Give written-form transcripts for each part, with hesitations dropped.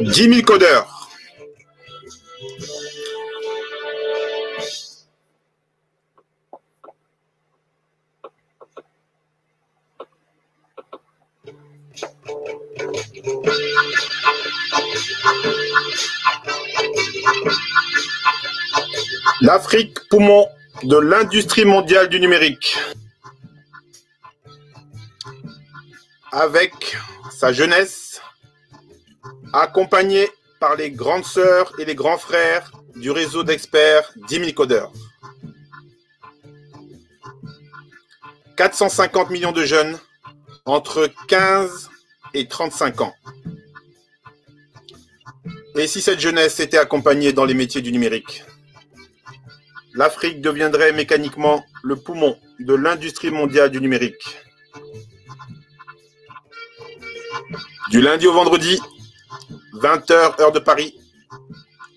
10 000 codeurs. L'Afrique, poumon de l'industrie mondiale du numérique. Avec sa jeunesse, accompagnée par les grandes sœurs et les grands frères du réseau d'experts 10 000 codeurs. 450 millions de jeunes entre 15 et 35 ans. Et si cette jeunesse était accompagnée dans les métiers du numérique, l'Afrique deviendrait mécaniquement le poumon de l'industrie mondiale du numérique. Du lundi au vendredi, 20h heure de Paris,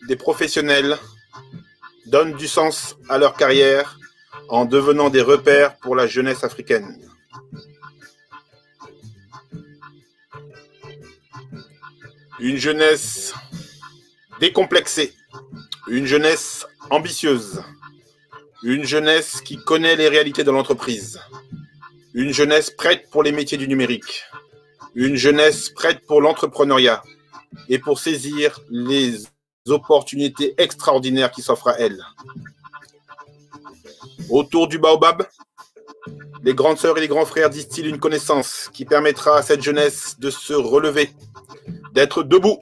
des professionnels donnent du sens à leur carrière en devenant des repères pour la jeunesse africaine. Une jeunesse décomplexée, une jeunesse ambitieuse, une jeunesse qui connaît les réalités de l'entreprise, une jeunesse prête pour les métiers du numérique, une jeunesse prête pour l'entrepreneuriat et pour saisir les opportunités extraordinaires qui s'offrent à elle. Autour du baobab, les grandes sœurs et les grands frères distillent une connaissance qui permettra à cette jeunesse de se relever, d'être debout,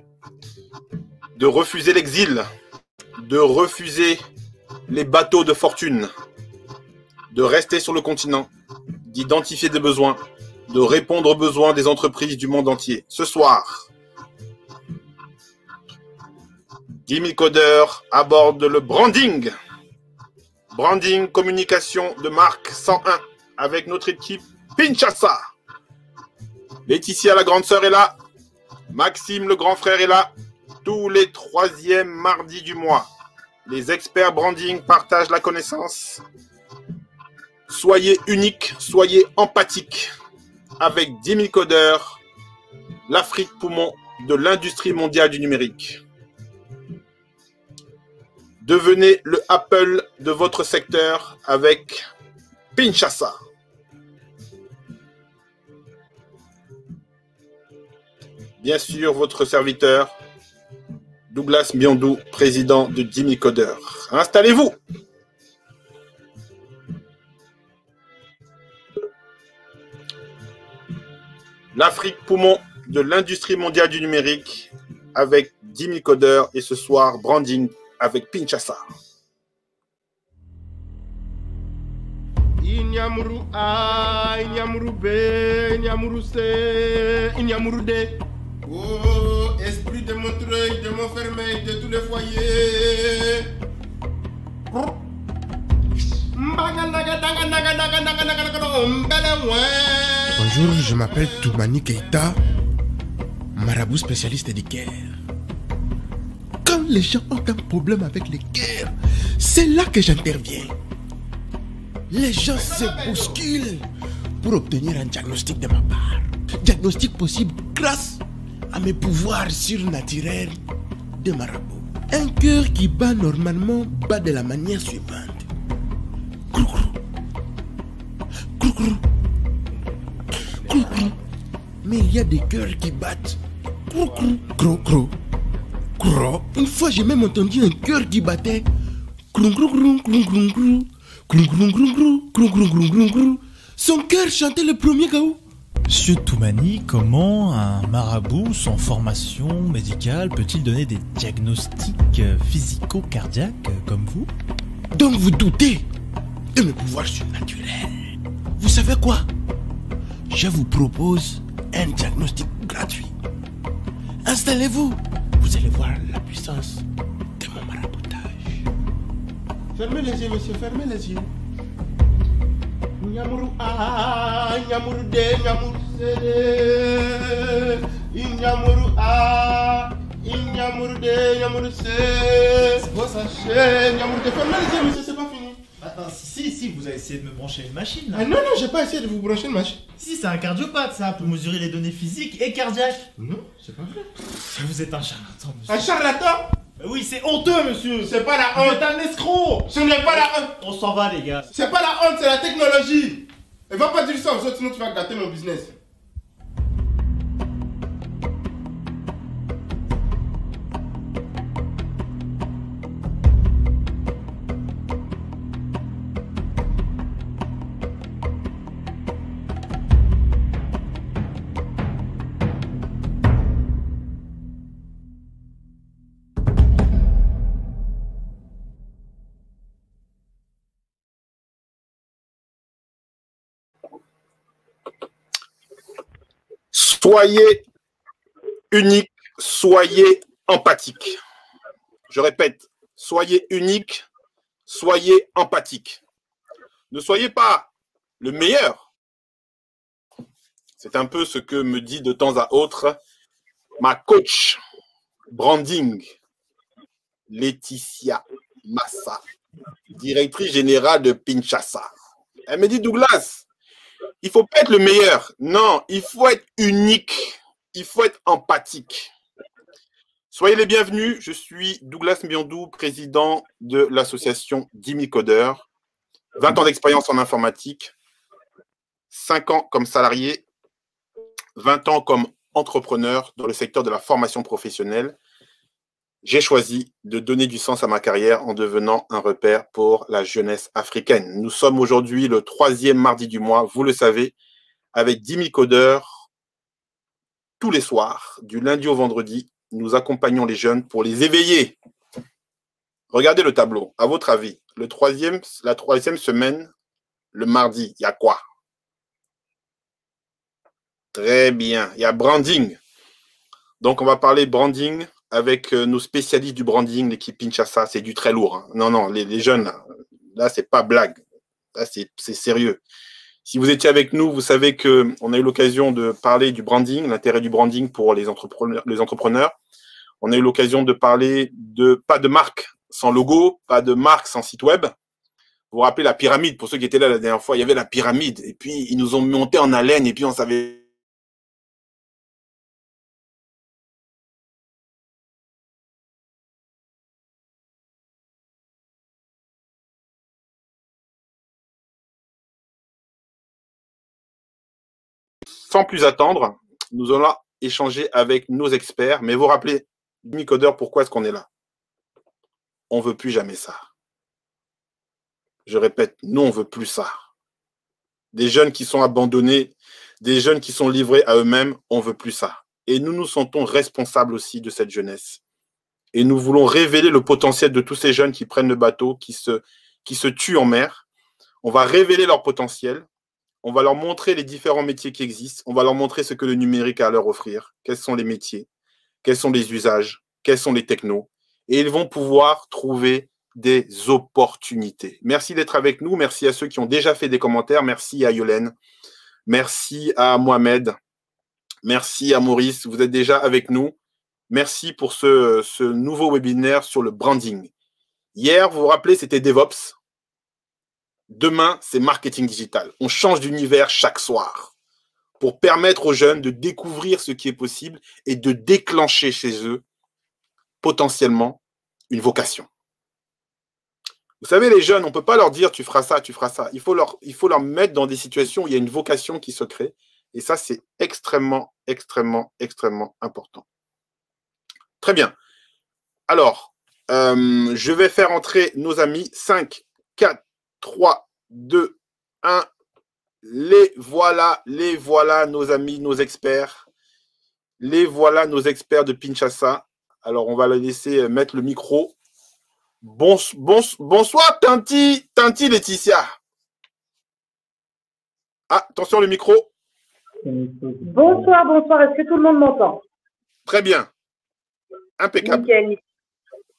de refuser l'exil, de refuser les bateaux de fortune, de rester sur le continent, d'identifier des besoins, de répondre aux besoins des entreprises du monde entier. Ce soir, 10 000 codeurs abordent le branding. Branding, communication de marque 101 avec notre équipe Pinchassa. Laetitia, la grande sœur, est là. Maxime, le grand frère, est là. Tous les 3e mardis du mois, les experts branding partagent la connaissance. Soyez uniques, soyez empathiques. Avec 10 000 codeurs, l'Afrique poumon de l'industrie mondiale du numérique. Devenez le Apple de votre secteur avec Pinchassa. Bien sûr, votre serviteur, Douglas Biondou, président de 10 000 codeurs. Installez-vous. L'Afrique poumon de l'industrie mondiale du numérique avec 10 000 codeurs et ce soir, branding avec Pinchassa. Inyamuru A, Inyamuru B, Inyamuru C, Inyamuru D. Oh, esprit de Montreuil, de Montfermeil, de tous les foyers. Bonjour, je m'appelle Toumani Keita, marabout spécialiste des guerres. Quand les gens ont un problème avec les guerres, c'est là que j'interviens. Les gens se bousculent pour obtenir un diagnostic de ma part. Diagnostic possible grâce à mes pouvoirs surnaturels de marabout. Un cœur qui bat normalement bat de la manière suivante. Mais il y a des cœurs qui battent. Une fois j'ai même entendu un cœur qui battait. Son cœur chantait le premier gaou. Monsieur Toumani, comment un marabout sans formation médicale peut-il donner des diagnostics physico-cardiaques comme vous? Donc vous doutez de mes pouvoirs surnaturels. Vous savez quoi? Je vous propose un diagnostic gratuit. Installez-vous. Vous allez voir la puissance de mon maraboutage. Fermez les yeux, monsieur, fermez les yeux. Inyamuru A, Inyamuru D, Inyamuru C. Inyamuru A, Inyamuru D, Inyamuru C. Vos sachets, Inyamuru D. Fermez les yeux, monsieur, c'est pas fini. Enfin, si, vous avez essayé de me brancher une machine, là. Ah non, non, j'ai pas essayé de vous brancher une machine. Si, c'est un cardiopathe, ça, pour mesurer les données physiques et cardiaques. Non, c'est pas vrai. Vous êtes un charlatan, monsieur. Un charlatan? Oui, c'est honteux, monsieur. C'est pas la Vous honte. êtes un escroc. Ce n'est pas la honte. On s'en va, les gars. C'est pas la honte, c'est la technologie. Et va pas dire ça aux autres, sinon tu vas gâter mon business. Soyez unique, soyez empathique. Je répète, soyez unique, soyez empathique. Ne soyez pas le meilleur. C'est un peu ce que me dit de temps à autre ma coach branding, Laetitia Massa, directrice générale de Pinchassa. Elle me dit, Douglas, il ne faut pas être le meilleur. Non, il faut être unique. Il faut être empathique. Soyez les bienvenus. Je suis Douglas Mbiondou, président de l'association 10 000 codeurs. 20 ans d'expérience en informatique, 5 ans comme salarié, 20 ans comme entrepreneur dans le secteur de la formation professionnelle. J'ai choisi de donner du sens à ma carrière en devenant un repère pour la jeunesse africaine. Nous sommes aujourd'hui le 3e mardi du mois, vous le savez, avec 10 000 codeurs. Tous les soirs, du lundi au vendredi, nous accompagnons les jeunes pour les éveiller. Regardez le tableau. À votre avis, la troisième semaine, le mardi, il y a quoi? Très bien, il y a branding. Donc, on va parler branding avec nos spécialistes du branding, l'équipe Pinchassa. C'est du très lourd. Hein. Non, les jeunes, là c'est pas blague. Là, c'est sérieux. Si vous étiez avec nous, vous savez qu'on a eu l'occasion de parler du branding, l'intérêt du branding pour les entrepreneurs. On a eu l'occasion de parler pas de marque sans logo, pas de marque sans site web. Vous vous rappelez la pyramide, pour ceux qui étaient là la dernière fois, il y avait la pyramide. Et puis, ils nous ont monté en haleine et puis on savait... Sans plus attendre, nous allons échanger avec nos experts. Mais vous rappelez, Micodeur, pourquoi est-ce qu'on est là? On ne veut plus jamais ça. Je répète, nous, on ne veut plus ça. Des jeunes qui sont abandonnés, des jeunes qui sont livrés à eux-mêmes, on ne veut plus ça. Et nous nous sentons responsables aussi de cette jeunesse. Et nous voulons révéler le potentiel de tous ces jeunes qui prennent le bateau, qui se tuent en mer. On va révéler leur potentiel. On va leur montrer les différents métiers qui existent. On va leur montrer ce que le numérique a à leur offrir. Quels sont les métiers? Quels sont les usages? Quels sont les technos? Et ils vont pouvoir trouver des opportunités. Merci d'être avec nous. Merci à ceux qui ont déjà fait des commentaires. Merci à Yolène. Merci à Mohamed. Merci à Maurice. Vous êtes déjà avec nous. Merci pour ce nouveau webinaire sur le branding. Hier, vous vous rappelez, c'était DevOps. Demain, c'est marketing digital. On change d'univers chaque soir pour permettre aux jeunes de découvrir ce qui est possible et de déclencher chez eux potentiellement une vocation. Vous savez, les jeunes, on ne peut pas leur dire tu feras ça, tu feras ça. Il faut leur mettre dans des situations où il y a une vocation qui se crée. Et ça, c'est extrêmement, extrêmement, extrêmement important. Très bien. Alors, je vais faire entrer nos amis. 5, 4, 3, 2, 1. Les voilà, nos amis, nos experts. Les voilà, nos experts de Pinchassa. Alors, on va les laisser mettre le micro. Bonsoir, Tanti Laetitia. Ah, attention, le micro. Bonsoir. Est-ce que tout le monde m'entend? Très bien. Impeccable. Nickel.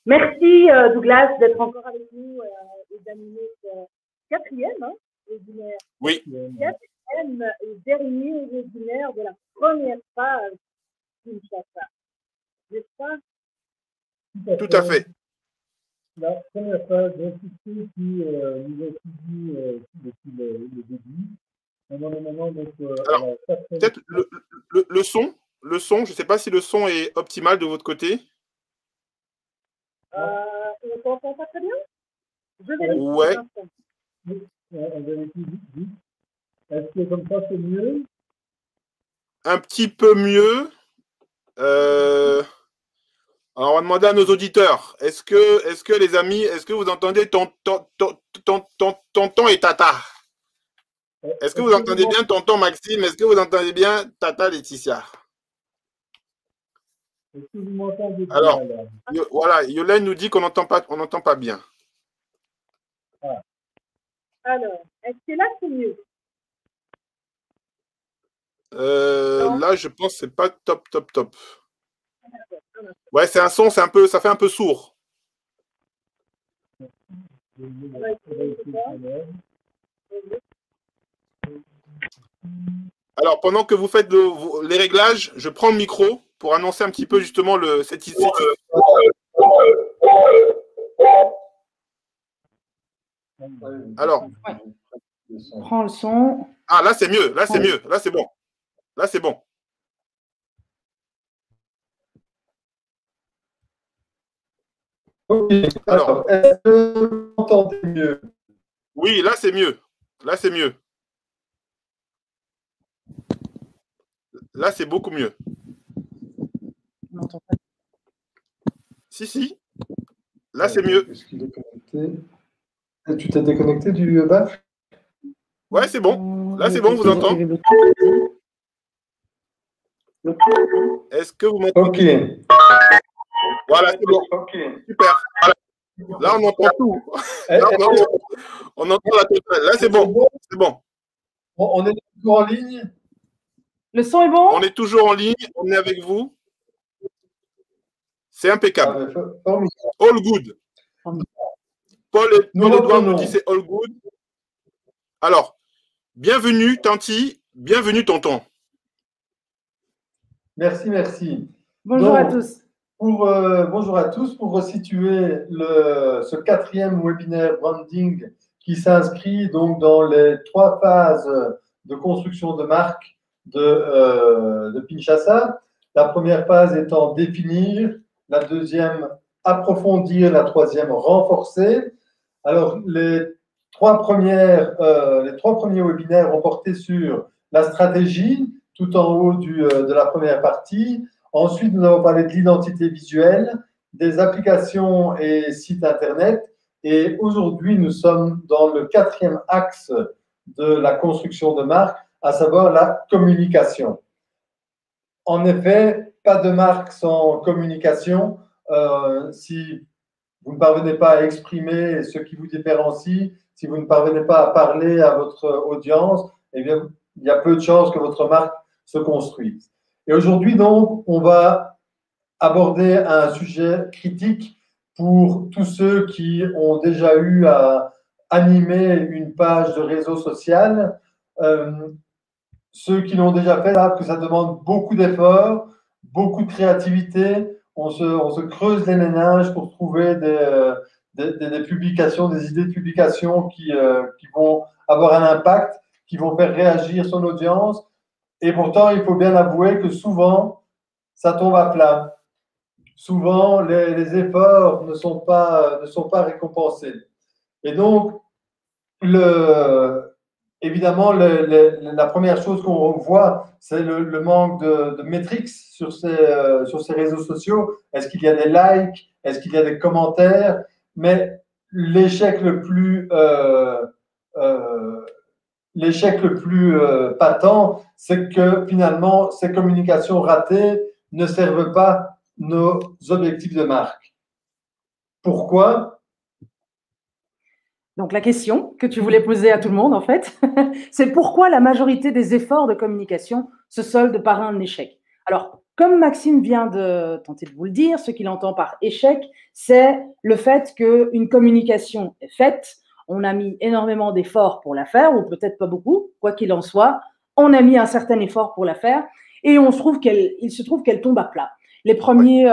Merci, Douglas, d'être encore avec nous et d'animer ce quatrième webinaire. Oui. Quatrième et dernier webinaire de la première phase Kinshasa. N'est-ce pas? Tout à fait. La première phase, donc tous ceux qui nous ont suivis depuis le début. Maintenant, donc, Alors, alors, peut-être le son, je ne sais pas si le son est optimal de votre côté. On t'entend pas très bien? Je vérifie. Ouais. On vérifie vite. Est-ce que comme ça, c'est mieux? Un petit peu mieux. Alors, on va demander à nos auditeurs, est-ce que les amis, est-ce que vous entendez tonton et tata? Est-ce que vous entendez bien tonton Maxime? Est-ce que vous entendez bien tata Laetitia? Est-ce que vous m'entendez bien? Alors, voilà, Yolène nous dit qu'on n'entend pas bien. Ah. Alors, est-ce que là, c'est mieux? Là, je pense que c'est pas top. Ouais, c'est un son, ça fait un peu sourd. Alors, pendant que vous faites les réglages, je prends le micro pour annoncer un petit peu justement cette Alors. Prends le son. Ah, là, c'est mieux. Là, c'est mieux. Là, c'est bon. Là, c'est bon. Ok. Alors, est-ce que vous entendez mieux? Oui, là, c'est mieux. Là, c'est mieux. Là, c'est beaucoup mieux. On n'entend pas. Si. Là, c'est mieux. Est-ce qu'il est connecté? Tu t'es déconnecté du BAF? Ouais, c'est bon. Là, c'est bon, vous entendez? Est-ce que vous m'entendez? Ok. Voilà, c'est bon. Ok. Super. Là, on entend tout. Là, on entend la totale. Là, c'est bon. C'est bon. On est toujours en ligne? Le son est bon? On est toujours en ligne. On est avec vous. C'est impeccable. All good. Paul-Edouard nous dit c'est all good. Alors, bienvenue, Tanti. Bienvenue, tonton. Merci. Bonjour à tous. Bonjour à tous. Pour resituer ce 4e webinaire branding qui s'inscrit donc dans les 3 phases de construction de marque de Pinchasa. La première phase étant définir, la deuxième approfondir, la troisième renforcer. Alors, les trois premiers webinaires ont porté sur la stratégie, tout en haut de la première partie. Ensuite, nous avons parlé de l'identité visuelle, des applications et sites Internet. Et aujourd'hui, nous sommes dans le 4e axe de la construction de marque, à savoir la communication. En effet, pas de marque sans communication. Si vous ne parvenez pas à exprimer ce qui vous différencie, si vous ne parvenez pas à parler à votre audience, eh bien, il y a peu de chances que votre marque se construise. Et aujourd'hui, donc, on va aborder un sujet critique pour tous ceux qui ont déjà eu à animer une page de réseau social. Ceux qui l'ont déjà fait savent que ça demande beaucoup d'efforts, beaucoup de créativité. On se creuse les méninges pour trouver des publications, des idées de publications qui vont avoir un impact, qui vont faire réagir son audience. Et pourtant, il faut bien avouer que souvent, ça tombe à plat. Souvent, les efforts ne sont pas récompensés. Et donc, évidemment, la première chose qu'on voit, c'est le manque de métriques sur ces réseaux sociaux. Est-ce qu'il y a des likes? Est-ce qu'il y a des commentaires? Mais l'échec le plus patent, c'est que finalement, ces communications ratées ne servent pas nos objectifs de marque. Pourquoi? Donc, la question que tu voulais poser à tout le monde, en fait, c'est pourquoi la majorité des efforts de communication se soldent par un échec. Alors, comme Maxime vient de tenter de vous le dire, ce qu'il entend par échec, c'est le fait qu'une communication est faite, on a mis énormément d'efforts pour la faire, ou peut-être pas beaucoup, quoi qu'il en soit, on a mis un certain effort pour la faire, et il se trouve qu'elle tombe à plat. Les premiers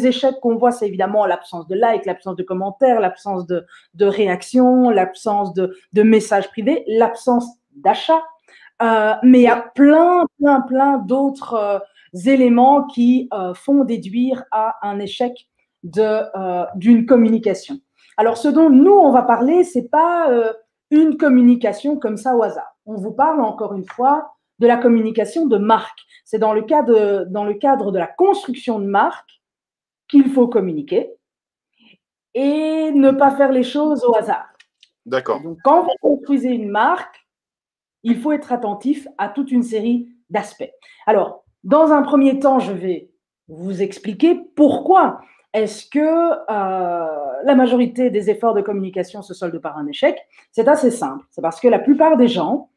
échecs qu'on voit, c'est évidemment l'absence de likes, l'absence de commentaires, l'absence de réactions, l'absence de messages privés, l'absence d'achat. Mais il y a plein d'autres éléments qui font déduire à un échec d'une communication. Alors, ce dont nous, on va parler, ce n'est pas une communication comme ça au hasard. On vous parle, encore une fois, de la communication de marque. C'est dans le cadre de la construction de marque qu'il faut communiquer et ne pas faire les choses au hasard. D'accord. Donc, quand vous construisez une marque, il faut être attentif à toute une série d'aspects. Alors, dans un premier temps, je vais vous expliquer pourquoi est-ce que la majorité des efforts de communication se soldent par un échec. C'est assez simple. C'est parce que la plupart des gens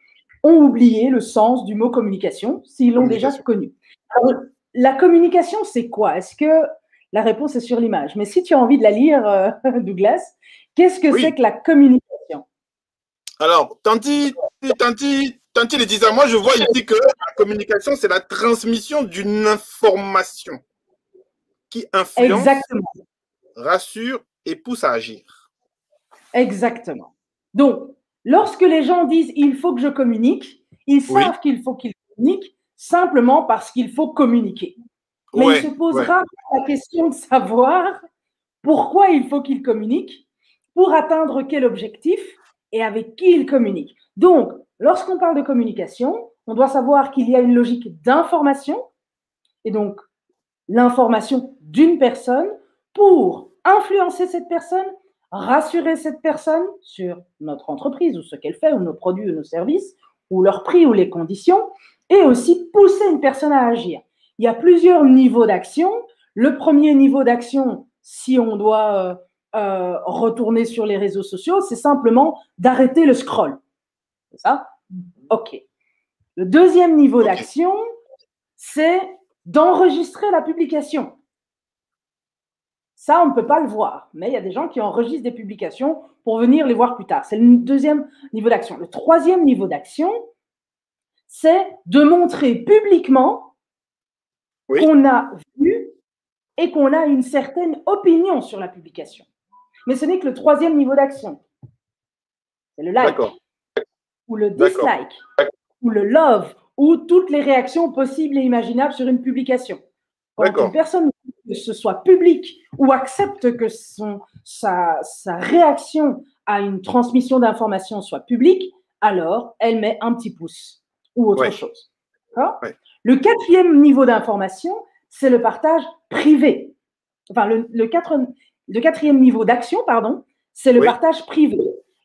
ont oublié le sens du mot communication s'ils l'ont déjà connu. Alors, la communication, c'est quoi? Est-ce que la réponse est sur l'image? Mais si tu as envie de la lire, Douglas, qu'est-ce que c'est que la communication? Alors, Tanti le disait, moi je vois ici que la communication, c'est la transmission d'une information qui influence, exactement, rassure et pousse à agir. Exactement. Donc, lorsque les gens disent « il faut que je communique », ils savent qu'il faut qu'ils communiquent simplement parce qu'il faut communiquer. Mais ils se posent rarement la question de savoir pourquoi il faut qu'ils communiquent, pour atteindre quel objectif et avec qui ils communiquent. Donc, lorsqu'on parle de communication, on doit savoir qu'il y a une logique d'information, et donc l'information d'une personne pour influencer cette personne, rassurer cette personne sur notre entreprise ou ce qu'elle fait, ou nos produits ou nos services, ou leur prix ou les conditions, et aussi pousser une personne à agir. Il y a plusieurs niveaux d'action. Le premier niveau d'action, si on doit retourner sur les réseaux sociaux, c'est simplement d'arrêter le scroll. C'est ça? OK. Le deuxième niveau d'action, c'est d'enregistrer la publication. Ça, on ne peut pas le voir, mais il y a des gens qui enregistrent des publications pour venir les voir plus tard. C'est le deuxième niveau d'action. Le troisième niveau d'action, c'est de montrer publiquement qu'on a vu et qu'on a une certaine opinion sur la publication. Mais ce n'est que le troisième niveau d'action. C'est le like, ou le dislike, ou le love, ou toutes les réactions possibles et imaginables sur une publication. Quand une personne, que ce soit publique ou accepte que sa réaction à une transmission d'informations soit publique, alors elle met un petit pouce ou autre chose. Le quatrième niveau d'information, c'est le partage privé. Enfin, le quatrième niveau d'action, pardon, c'est le partage privé.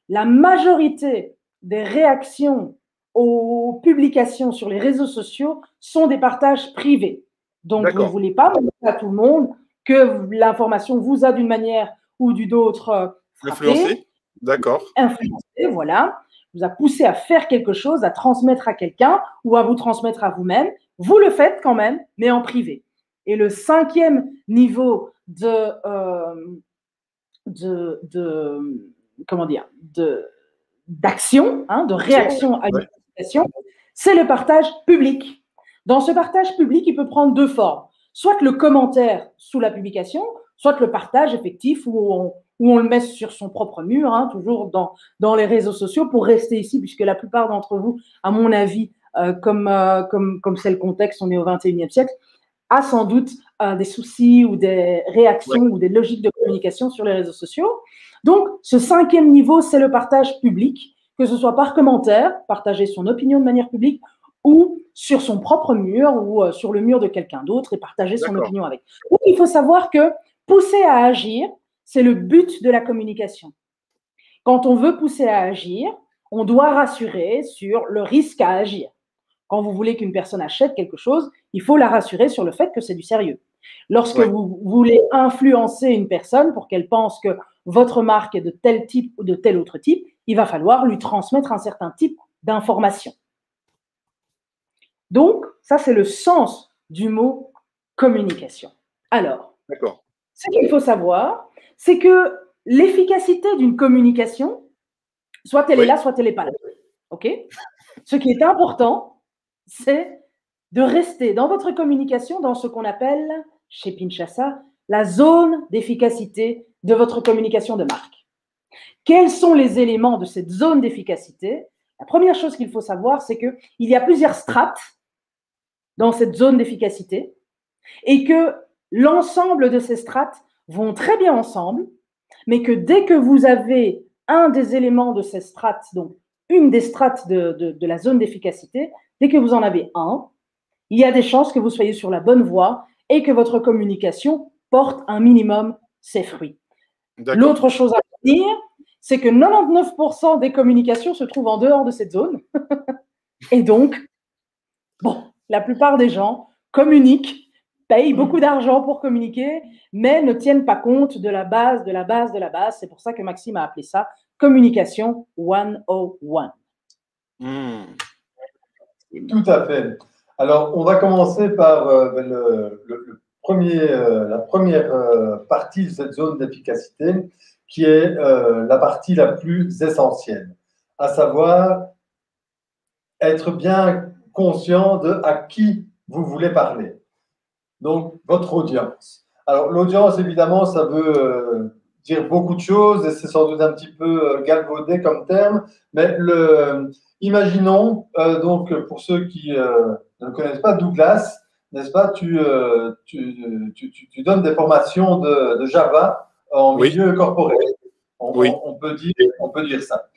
La majorité des réactions aux publications sur les réseaux sociaux sont des partages privés. Donc, vous ne voulez pas montrer à tout le monde que l'information vous a d'une manière ou d'une autre influencé. D'accord. Influencé, voilà. Vous a poussé à faire quelque chose, à transmettre à quelqu'un ou à vous transmettre à vous-même. Vous le faites quand même, mais en privé. Et le cinquième niveau d'action, de réaction à une publication, c'est le partage public. Dans ce partage public, il peut prendre deux formes. Soit le commentaire sous la publication, soit le partage effectif où on le met sur son propre mur, toujours dans les réseaux sociaux pour rester ici, puisque la plupart d'entre vous, à mon avis, comme c'est le contexte, on est au XXIe siècle, a sans doute des soucis ou des réactions ou des logiques de communication sur les réseaux sociaux. Donc, ce cinquième niveau, c'est le partage public, que ce soit par commentaire, partager son opinion de manière publique, ou sur son propre mur ou sur le mur de quelqu'un d'autre et partager son opinion avec. Donc, il faut savoir que pousser à agir, c'est le but de la communication. Quand on veut pousser à agir, on doit rassurer sur le risque à agir. Quand vous voulez qu'une personne achète quelque chose, il faut la rassurer sur le fait que c'est du sérieux. Lorsque vous voulez influencer une personne pour qu'elle pense que votre marque est de tel type ou de tel autre type, il va falloir lui transmettre un certain type d'information. Donc, ça, c'est le sens du mot communication. Alors, ce qu'il faut savoir, c'est que l'efficacité d'une communication, soit elle est là, soit elle n'est pas là. OK ? Ce qui est important, c'est de rester dans votre communication dans ce qu'on appelle, chez Pinchasa, la zone d'efficacité de votre communication de marque. Quels sont les éléments de cette zone d'efficacité? La première chose qu'il faut savoir, c'est qu'il y a plusieurs strates dans cette zone d'efficacité et que l'ensemble de ces strates vont très bien ensemble, mais que dès que vous avez un des éléments de ces strates, donc une des strates de la zone d'efficacité, dès que vous en avez un, il y a des chances que vous soyez sur la bonne voie et que votre communication porte un minimum ses fruits. L'autre chose à dire, c'est que 99% des communications se trouvent en dehors de cette zone. Et donc, bon, la plupart des gens communiquent, payent beaucoup d'argent pour communiquer, mais ne tiennent pas compte de la base, de la base, de la base. C'est pour ça que Maxime a appelé ça communication 101. Tout à fait. Alors, on va commencer par la première partie de cette zone d'efficacité, qui est la partie la plus essentielle, à savoir être bien conscient de à qui vous voulez parler. Donc, votre audience. Alors, l'audience, évidemment, ça veut dire beaucoup de choses et c'est sans doute un petit peu galvaudé comme terme, mais imaginons, donc, pour ceux qui ne connaissent pas Douglas, n'est-ce pas, tu donnes des formations de Java en milieu corporel. On peut dire ça.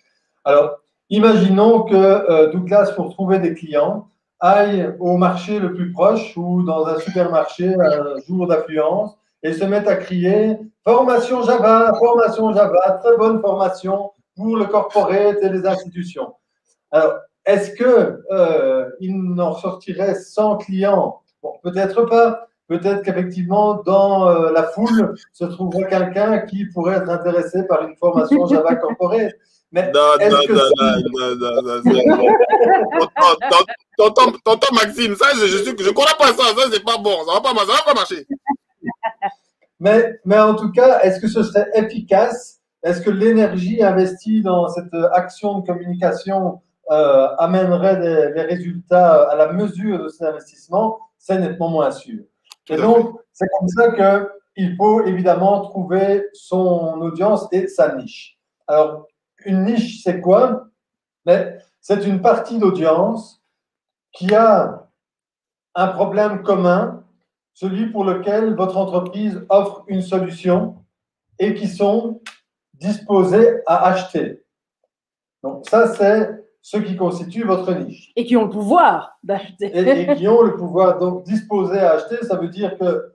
Alors, imaginons que Douglas, pour trouver des clients, aille au marché le plus proche ou dans un supermarché un jour d'affluence et se mette à crier « Formation Java, très bonne formation pour le corporate et les institutions ». Alors, est-ce qu'il n'en sortirait 100 clients? Bon, peut-être pas. Peut-être qu'effectivement, dans la foule, se trouverait quelqu'un qui pourrait être intéressé par une formation Java corporate. Mais Tonton Maxime, ça, je ne connais pas ça, ça c'est pas bon, ça va pas marcher. Mais en tout cas, est-ce que ce serait efficace? Est-ce que l'énergie investie dans cette action de communication amènerait des résultats à la mesure de ces investissements? C'est nettement moins sûr. Et donc, c'est comme ça qu'il faut évidemment trouver son audience et sa niche. Alors, une niche, c'est quoi? C'est une partie d'audience qui a un problème commun, celui pour lequel votre entreprise offre une solution et qui sont disposés à acheter. Donc, ça, c'est ce qui constitue votre niche. Et qui ont le pouvoir d'acheter. Et qui ont le pouvoir. Donc, disposés à acheter, ça veut dire que,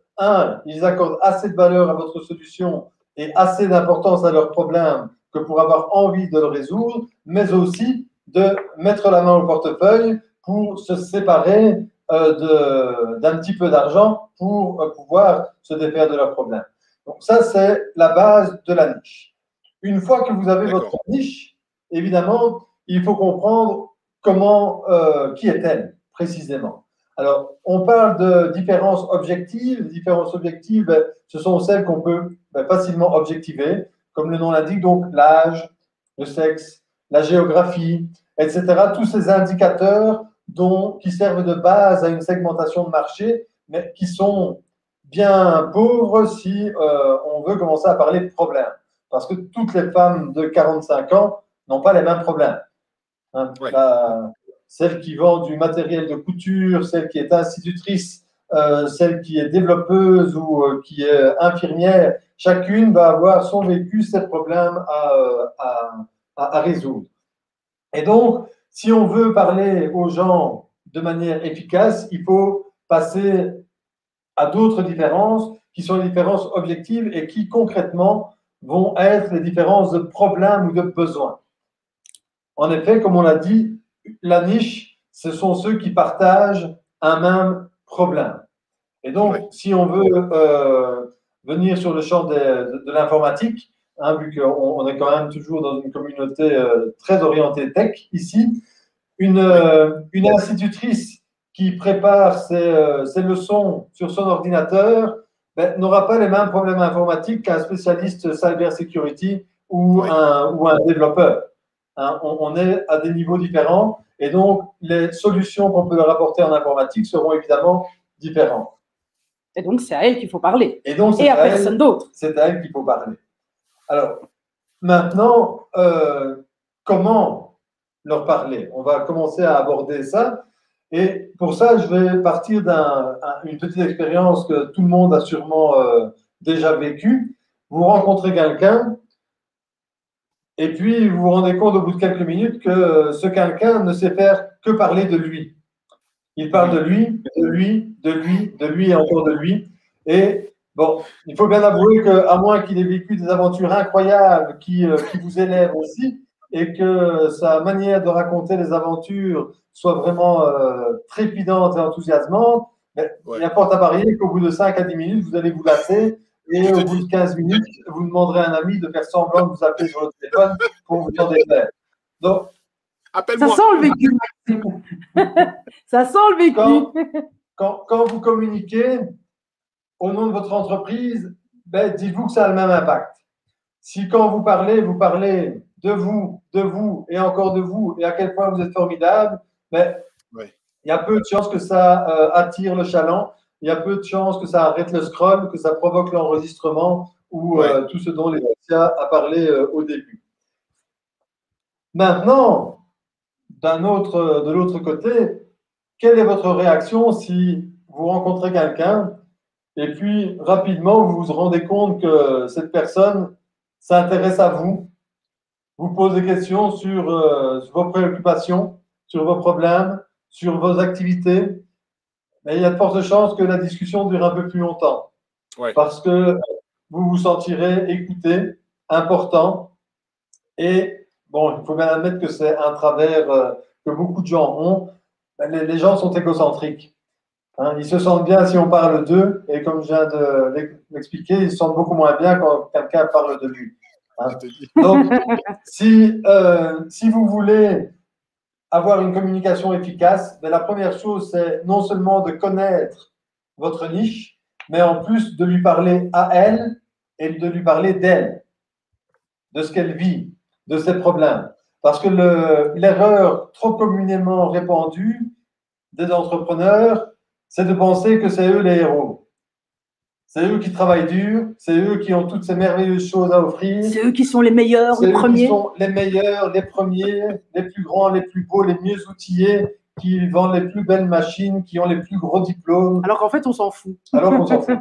ils accordent assez de valeur à votre solution et assez d'importance à leur problème que pour avoir envie de le résoudre, mais aussi de mettre la main au portefeuille pour se séparer d'un petit peu d'argent pour pouvoir se défaire de leurs problèmes. Donc ça, c'est la base de la niche. Une fois que vous avez votre niche, évidemment, il faut comprendre qui est-elle précisément. Alors, on parle de différences objectives. Les différences objectives, ce sont celles qu'on peut facilement objectiver, comme le nom l'indique, donc l'âge, le sexe, la géographie, etc. Tous ces indicateurs qui servent de base à une segmentation de marché, mais qui sont bien pauvres si on veut commencer à parler de problèmes. Parce que toutes les femmes de 45 ans n'ont pas les mêmes problèmes. Hein, celle qui vend du matériel de couture, celle qui est institutrice, celle qui est développeuse ou qui est infirmière, chacune va avoir son vécu, ses problèmes à résoudre. Et donc, si on veut parler aux gens de manière efficace, il faut passer à d'autres différences qui sont les différences objectives et qui concrètement vont être les différences de problèmes ou de besoins. En effet, comme on l'a dit, la niche, ce sont ceux qui partagent un même problème. Et donc, si on veut venir sur le champ de l'informatique, hein, vu qu'on est quand même toujours dans une communauté très orientée tech ici, une institutrice qui prépare ses leçons sur son ordinateur n'aura pas les mêmes problèmes informatiques qu'un spécialiste cybersecurity ou un développeur. Hein, on est à des niveaux différents Et donc, les solutions qu'on peut leur apporter en informatique seront évidemment différentes. Et donc, c'est à elle qu'il faut parler. Et donc, Et à personne d'autre. C'est à elle qu'il faut parler. Alors, maintenant, comment leur parler? On va commencer à aborder ça. Et pour ça, je vais partir d'une petite expérience que tout le monde a sûrement déjà vécue. Vous rencontrez quelqu'un et puis vous vous rendez compte au bout de quelques minutes que ce quelqu'un ne sait faire que parler de lui. Il parle de lui, de lui, de lui, de lui et encore de lui. Et bon, il faut bien avouer qu'à moins qu'il ait vécu des aventures incroyables qui vous élèvent aussi, et que sa manière de raconter les aventures soit vraiment trépidante et enthousiasmante, il y a fort à parier qu'au bout de 5 à 10 minutes, vous allez vous lasser, et au bout de 15 minutes, vous demanderez à un ami de faire semblant de vous appeler sur le téléphone pour vous en déplaire. Donc, ça sent le vécu, Maxime. Ça sent le vécu. Quand vous communiquez au nom de votre entreprise, dites-vous que ça a le même impact. Si quand vous parlez de vous et encore de vous et à quel point vous êtes formidable, il y a peu de chances que ça attire le chaland, il y a peu de chances que ça arrête le scroll, que ça provoque l'enregistrement ou tout ce dont Laetitia a parlé au début. Maintenant, de l'autre côté, quelle est votre réaction si vous rencontrez quelqu'un et puis rapidement vous vous rendez compte que cette personne s'intéresse à vous, vous pose des questions sur vos préoccupations, sur vos problèmes, sur vos activités, mais il y a de fortes chances que la discussion dure un peu plus longtemps. Parce que vous vous sentirez écouté, important. Et bon, il faut bien admettre que c'est un travers que beaucoup de gens ont. Les gens sont égocentriques. Hein, ils se sentent bien si on parle d'eux, et comme je viens de l'expliquer, ils se sentent beaucoup moins bien quand quelqu'un parle de lui. Hein. Donc, si vous voulez avoir une communication efficace, la première chose, c'est non seulement de connaître votre niche, mais en plus de lui parler à elle et de lui parler d'elle, de ce qu'elle vit, de ses problèmes. Parce que l'erreur trop communément répandue des entrepreneurs, c'est de penser que c'est eux les héros. C'est eux qui travaillent dur, c'est eux qui ont toutes ces merveilleuses choses à offrir. C'est eux qui sont les meilleurs, les premiers. C'est eux qui sont les meilleurs, les premiers, les plus grands, les plus beaux, les mieux outillés, qui vendent les plus belles machines, qui ont les plus gros diplômes. Alors qu'en fait, on s'en fout. Alors qu'on s'en fout.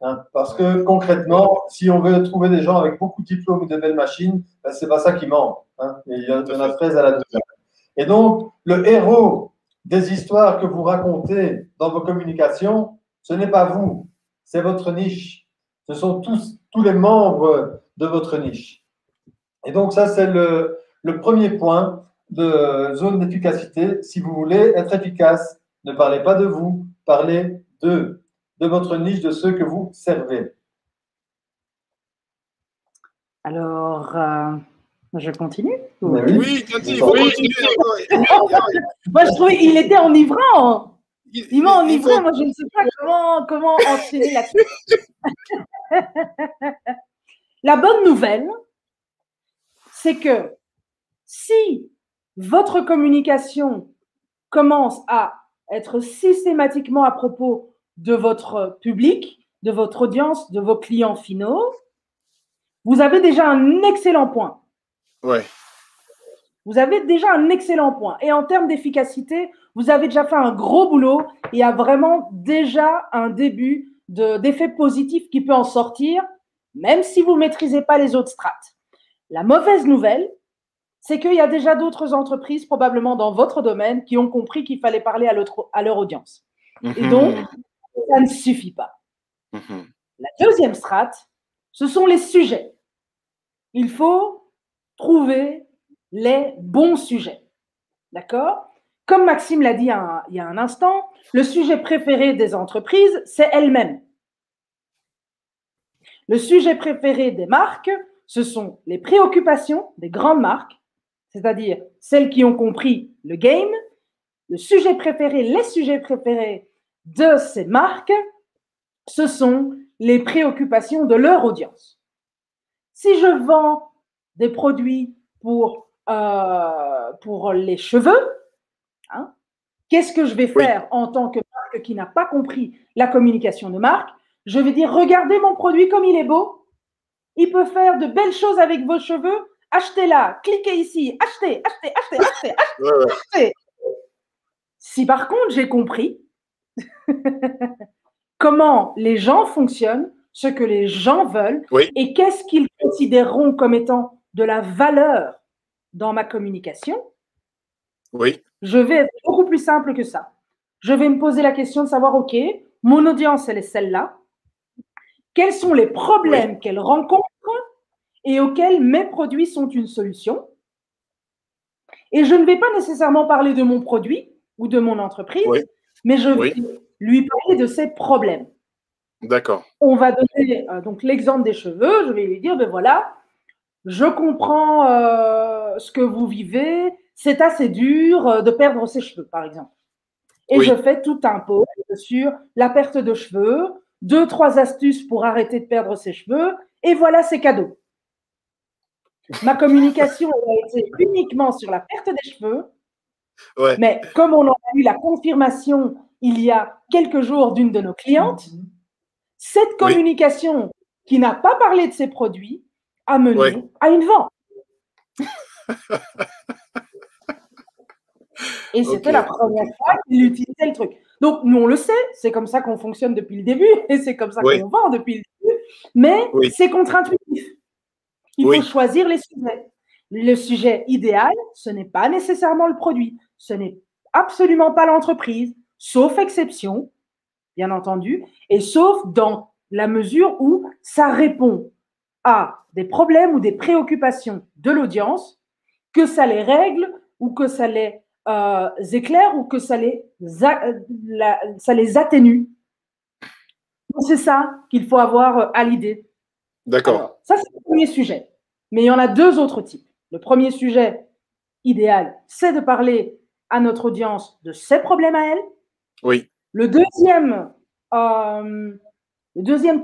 Hein, parce que concrètement, si on veut trouver des gens avec beaucoup de diplômes et de belles machines, c'est pas ça qui manque. Hein, et il y en a 13 à la deuxième. Et donc, le héros des histoires que vous racontez dans vos communications, ce n'est pas vous, c'est votre niche. Ce sont tous les membres de votre niche. Et donc ça, c'est le premier point de zone d'efficacité. Si vous voulez être efficace, ne parlez pas de vous, parlez de votre niche, de ceux que vous servez. Alors, je continue? Oui, continue, il faut continuer. Moi, je trouvais qu'il était enivrant. Il m'a enivré. Moi, je ne sais pas comment enchaîner la suite. La bonne nouvelle, c'est que si votre communication commence à être systématiquement à propos de votre public, de votre audience, de vos clients finaux, vous avez déjà un excellent point. Ouais. Vous avez déjà un excellent point. Et en termes d'efficacité, vous avez déjà fait un gros boulot. Il y a vraiment déjà un début d'effet positif qui peut en sortir, même si vous ne maîtrisez pas les autres strates. La mauvaise nouvelle, c'est qu'il y a déjà d'autres entreprises, probablement dans votre domaine, qui ont compris qu'il fallait parler à leur audience. Et donc, ça ne suffit pas. La deuxième strate, ce sont les sujets. Il faut trouver les bons sujets. D'accord? Comme Maxime l'a dit il y a un instant, le sujet préféré des entreprises, c'est elles-mêmes. Le sujet préféré des marques, ce sont les préoccupations des grandes marques, c'est-à-dire celles qui ont compris le game. Les sujets préférés de ces marques, ce sont les préoccupations de leur audience. Si je vends des produits pour les cheveux, Hein? Qu'est-ce que je vais faire en tant que marque qui n'a pas compris la communication de marque? Je vais dire, regardez mon produit comme il est beau. Il peut faire de belles choses avec vos cheveux. Achetez-la, cliquez ici, achetez, achetez, achetez, achetez, achetez, achetez. Si par contre j'ai compris comment les gens fonctionnent, ce que les gens veulent et qu'est-ce qu'ils considéreront comme étant de la valeur dans ma communication, je vais être beaucoup plus simple que ça. Je vais me poser la question de savoir, OK, mon audience, elle est celle-là. Quels sont les problèmes qu'elle rencontre et auxquels mes produits sont une solution? Et je ne vais pas nécessairement parler de mon produit ou de mon entreprise, mais je vais lui parler de ses problèmes. D'accord. On va donner donc l'exemple des cheveux. Je vais lui dire, ben voilà, je comprends ce que vous vivez. C'est assez dur de perdre ses cheveux, par exemple. Et je fais tout un post sur la perte de cheveux, 2-3 astuces pour arrêter de perdre ses cheveux, et voilà, c'est cadeau. Ma communication a été uniquement sur la perte des cheveux, mais comme on a eu la confirmation il y a quelques jours d'une de nos clientes, cette communication qui n'a pas parlé de ses produits a mené à une vente. Et c'était la première fois qu'il utilisait le truc. Donc, nous, on le sait, c'est comme ça qu'on fonctionne depuis le début et c'est comme ça qu'on vend depuis le début, mais c'est contre-intuitif. Il faut choisir les sujets. Le sujet idéal, ce n'est pas nécessairement le produit, ce n'est absolument pas l'entreprise, sauf exception, bien entendu, et sauf dans la mesure où ça répond à des problèmes ou des préoccupations de l'audience, que ça les règle ou que ça les éclaire ou que ça les atténue. C'est ça qu'il faut avoir à l'idée. D'accord. Ça, c'est le premier sujet. Mais il y en a 2 autres types. Le premier sujet idéal, c'est de parler à notre audience de ses problèmes à elle. Oui. Le deuxième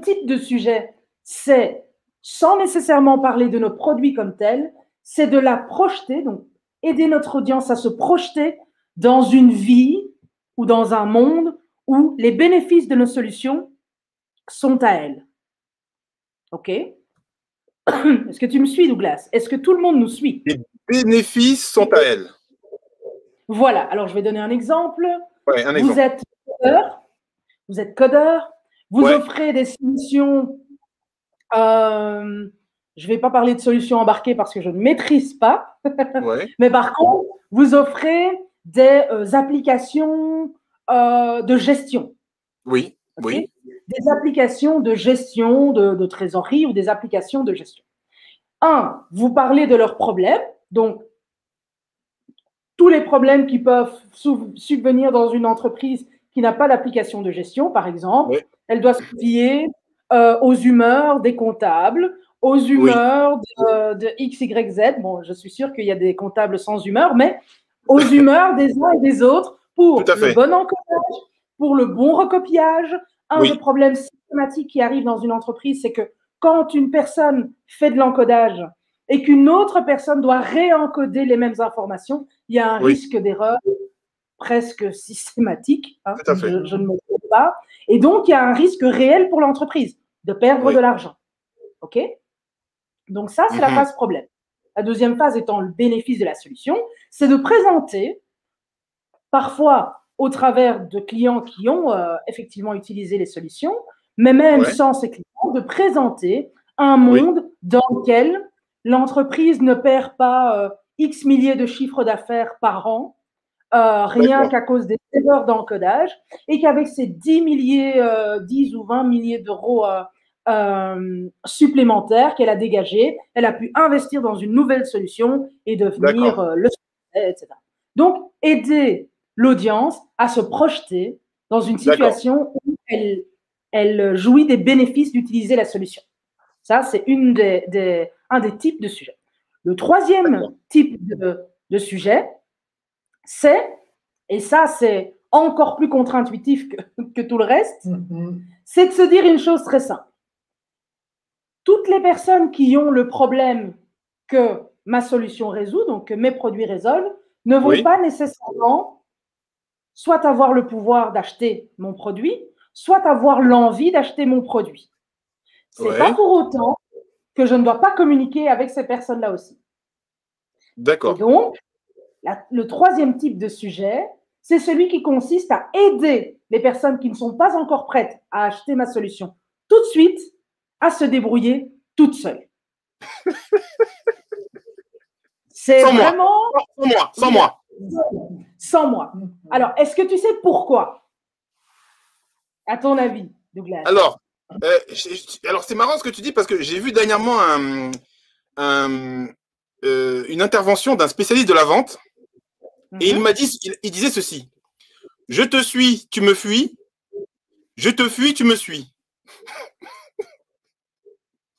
type de sujet, c'est, sans nécessairement parler de nos produits comme tels, c'est de la projeter, donc aider notre audience à se projeter dans une vie ou dans un monde où les bénéfices de nos solutions sont à elle. OK? Est-ce que tu me suis, Douglas? Est-ce que tout le monde nous suit? Les bénéfices sont à elle. Voilà. Alors, je vais donner un exemple. Ouais, un exemple. Vous êtes codeur. Vous offrez des solutions. Je ne vais pas parler de solutions embarquées parce que je ne maîtrise pas. Mais par contre, vous offrez des applications de gestion. Oui, okay? Des applications de gestion de trésorerie ou des applications de gestion. Vous parlez de leurs problèmes, donc tous les problèmes qui peuvent subvenir dans une entreprise qui n'a pas d'application de gestion, par exemple. Elle doit se fier aux humeurs des comptables, aux humeurs de X, Y, Z. Bon, je suis sûre qu'il y a des comptables sans humeur, mais aux humeurs des uns et des autres pour le bon encodage, pour le bon recopiage. Un des problèmes systématiques qui arrive dans une entreprise, c'est que quand une personne fait de l'encodage et qu'une autre personne doit réencoder les mêmes informations, il y a un risque d'erreur presque systématique. Hein, je ne me trompe pas. Et donc, il y a un risque réel pour l'entreprise de perdre de l'argent. OK? Donc ça, c'est la phase problème. La deuxième phase étant le bénéfice de la solution, c'est de présenter, parfois au travers de clients qui ont effectivement utilisé les solutions, mais même sans ces clients, de présenter un monde dans lequel l'entreprise ne perd pas X milliers de chiffres d'affaires par an, rien qu'à cause des erreurs d'encodage, et qu'avec ces 10 ou 20 milliers d'euros supplémentaires qu'elle a dégagés, elle a pu investir dans une nouvelle solution et devenir le succès, etc. Donc, aider l'audience à se projeter dans une situation où elle jouit des bénéfices d'utiliser la solution. Ça, c'est un des types de sujets. Le troisième type de sujet, c'est, et ça, c'est encore plus contre-intuitif que tout le reste, c'est de se dire une chose très simple. Toutes les personnes qui ont le problème que ma solution résout, donc que mes produits résolvent, ne vont pas nécessairement soit avoir le pouvoir d'acheter mon produit, soit avoir l'envie d'acheter mon produit. C'est Ouais. pas pour autant que je ne dois pas communiquer avec ces personnes-là aussi. Et D'accord. donc, le troisième type de sujet, c'est celui qui consiste à aider les personnes qui ne sont pas encore prêtes à acheter ma solution tout de suite à se débrouiller toutes seules. C'est Sans moi. vraiment Sans moi. Sans moi. sans moi. Alors, est-ce que tu sais pourquoi? À ton avis, Douglas? Alors, c'est marrant ce que tu dis parce que j'ai vu dernièrement une intervention d'un spécialiste de la vente et il disait ceci. Je te suis, tu me fuis. Je te fuis, tu me suis.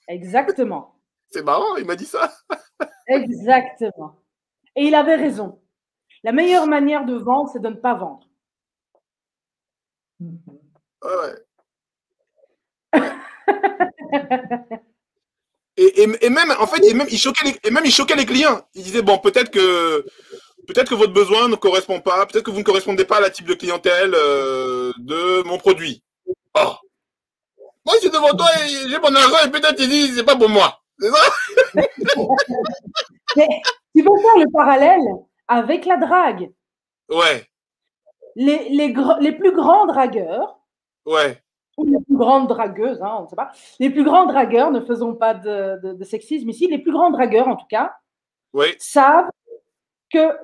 Exactement. C'est marrant, il m'a dit ça. Exactement. Et il avait raison. La meilleure manière de vendre, c'est de ne pas vendre. Ouais. et même, en fait, il choquait les clients. Il disait, bon, peut-être que votre besoin ne correspond pas, peut-être que vous ne correspondez pas à la type de clientèle de mon produit. Oh. Moi, je suis devant toi et j'ai mon argent et peut-être il dit, c'est pas pour moi. C'est ça? Mais tu peux faire le parallèle avec la drague. Ouais. Les plus grands dragueurs, ouais. ou les plus grandes dragueuses, hein, on ne sait pas, les plus grands dragueurs, ne faisons pas de sexisme ici, les plus grands dragueurs, en tout cas, savent que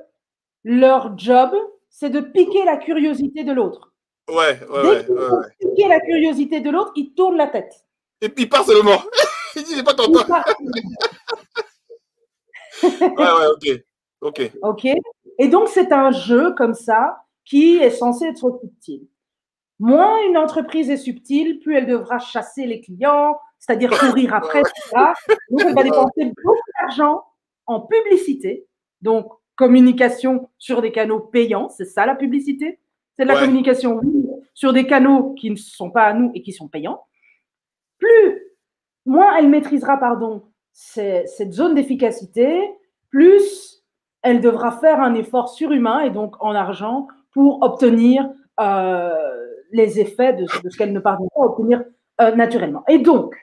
leur job, c'est de piquer la curiosité de l'autre. Ouais. Dès qu'ils piquer la curiosité de l'autre, ils tournent la tête. Et puis il part seulement. Il dit, c'est pas ton temps. Ok. Et donc, c'est un jeu comme ça qui est censé être subtil. Moins une entreprise est subtile, plus elle devra chasser les clients, c'est-à-dire courir après, etc. Donc, elle va dépenser beaucoup d'argent en publicité, donc communication sur des canaux payants, c'est ça la publicité. C'est de la communication sur des canaux qui ne sont pas à nous et qui sont payants. Moins elle maîtrisera, cette zone d'efficacité, plus elle devra faire un effort surhumain et donc en argent pour obtenir les effets de ce qu'elle ne parvient pas à obtenir naturellement. Et donc,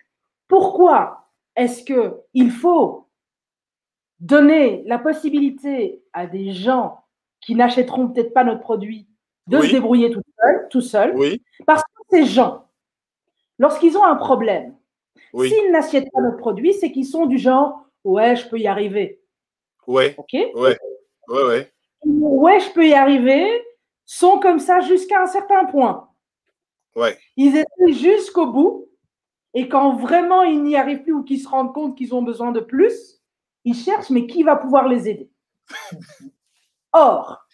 pourquoi est-ce qu'il faut donner la possibilité à des gens qui n'achèteront peut-être pas notre produit de se débrouiller tout seuls? Parce que ces gens, lorsqu'ils ont un problème, s'ils n'achètent pas notre produit, c'est qu'ils sont du genre « ouais, je peux y arriver ». Ouais. Ok. Ouais, je peux y arriver sont comme ça jusqu'à un certain point. Ouais. Ils essaient jusqu'au bout et quand vraiment ils n'y arrivent plus ou qu'ils se rendent compte qu'ils ont besoin de plus, ils cherchent mais qui va pouvoir les aider. Or,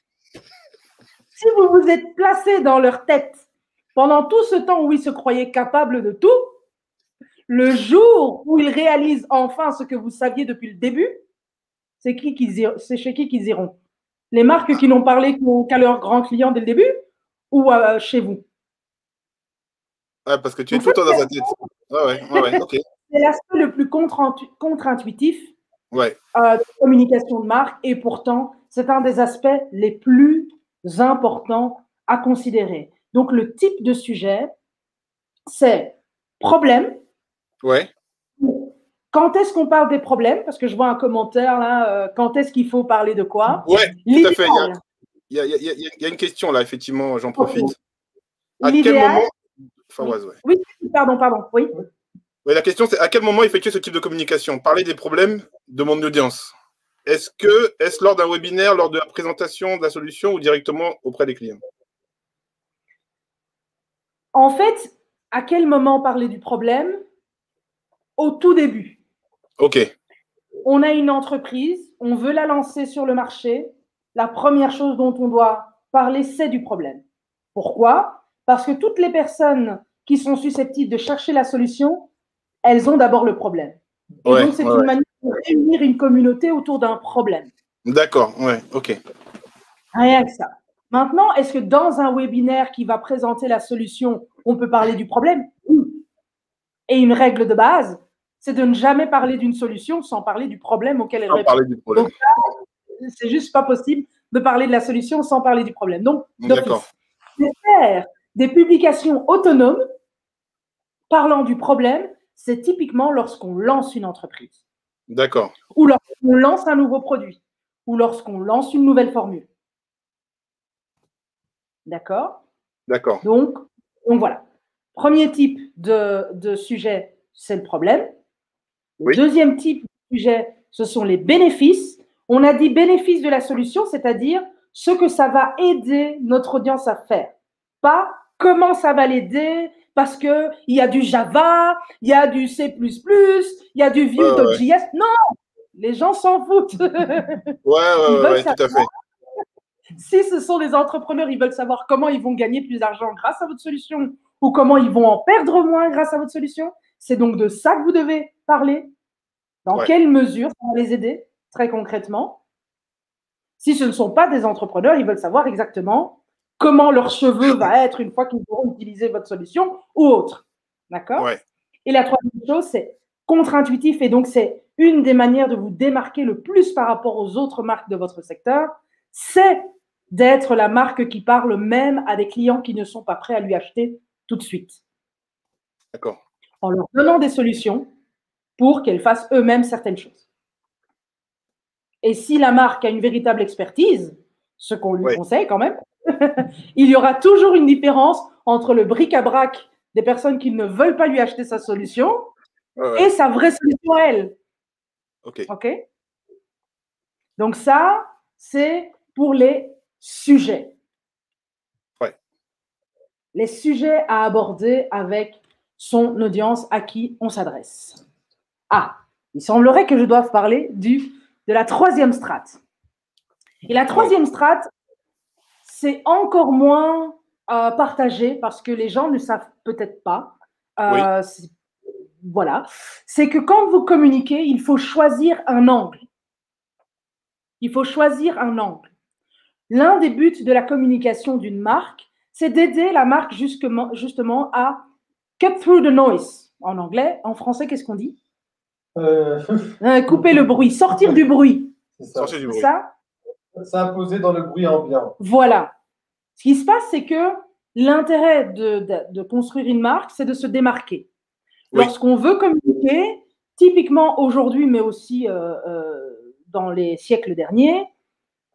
si vous vous êtes placé dans leur tête pendant tout ce temps où ils se croyaient capables de tout, le jour où ils réalisent enfin ce que vous saviez depuis le début, c'est chez qui qu'ils iront? Les marques qui n'ont parlé qu'à leurs grands clients dès le début ou chez vous? Parce que tu es tout le temps dans sa tête. Ok. C'est l'aspect le plus contre-intuitif de communication de marque et pourtant, c'est un des aspects les plus importants à considérer. Donc, le type de sujet, c'est problème. Ouais. Quand est-ce qu'on parle des problèmes? Parce que je vois un commentaire là, quand est-ce qu'il faut parler de quoi? Ouais, tout à fait. Il y a une question là, effectivement, j'en profite. À quel moment… Oui, pardon. Oui. La question, c'est à quel moment effectuer ce type de communication? Parler des problèmes de mon audience. Est-ce lors d'un webinaire, lors de la présentation de la solution ou directement auprès des clients? En fait, à quel moment parler du problème? Au tout début. Ok. On a une entreprise, on veut la lancer sur le marché. La première chose dont on doit parler, c'est du problème. Pourquoi? Parce que toutes les personnes qui sont susceptibles de chercher la solution, elles ont d'abord le problème. Et donc, c'est une manière de réunir une communauté autour d'un problème. D'accord, ok. Rien que ça. Maintenant, est-ce que dans un webinaire qui va présenter la solution, on peut parler du problème? Oui. Et une règle de base, c'est de ne jamais parler d'une solution sans parler du problème auquel elle répond. Donc là, c'est juste pas possible de parler de la solution sans parler du problème. Donc, D'accord. de faire des publications autonomes parlant du problème, c'est typiquement lorsqu'on lance une entreprise. D'accord. Ou lorsqu'on lance un nouveau produit. Ou lorsqu'on lance une nouvelle formule. D'accord? D'accord. Donc voilà. Premier type de sujet, c'est le problème. Le Oui. deuxième type de sujet, ce sont les bénéfices. On a dit bénéfices de la solution, c'est-à-dire ce que ça va aider notre audience à faire. Pas comment ça va l'aider parce qu'il y a du Java, il y a du C++, il y a du Vue.js. Non, les gens s'en foutent. Ouais, tout à fait. Si ce sont des entrepreneurs, ils veulent savoir comment ils vont gagner plus d'argent grâce à votre solution ou comment ils vont en perdre moins grâce à votre solution. C'est donc de ça que vous devez parler. Dans quelle mesure ça va les aider, très concrètement. Si ce ne sont pas des entrepreneurs, ils veulent savoir exactement comment leur cheveu va être une fois qu'ils auront utilisé votre solution ou autre. D'accord? Et la troisième chose, c'est contre-intuitif. Et donc, c'est une des manières de vous démarquer le plus par rapport aux autres marques de votre secteur, c'est d'être la marque qui parle même à des clients qui ne sont pas prêts à lui acheter tout de suite. D'accord. En leur donnant des solutions pour qu'elles fassent eux-mêmes certaines choses. Et si la marque a une véritable expertise, ce qu'on lui conseille quand même, il y aura toujours une différence entre le bric-à-brac des personnes qui ne veulent pas lui acheter sa solution et sa vraie solution à elle. OK? Donc ça, c'est pour les sujets. Les sujets à aborder avec son audience à qui on s'adresse. Ah, il semblerait que je doive parler de la troisième strate. Et la troisième strate, c'est encore moins partagé parce que les gens ne savent peut-être pas. Voilà. C'est que quand vous communiquez, il faut choisir un angle. Il faut choisir un angle. L'un des buts de la communication d'une marque, c'est d'aider la marque justement à cut through the noise. En anglais, en français, qu'est-ce qu'on dit? Couper le bruit, sortir du bruit. C'est ça. Ça s'imposer dans le bruit ambiant. Voilà. Ce qui se passe, c'est que l'intérêt de construire une marque, c'est de se démarquer. Lorsqu'on veut communiquer, typiquement aujourd'hui, mais aussi dans les siècles derniers,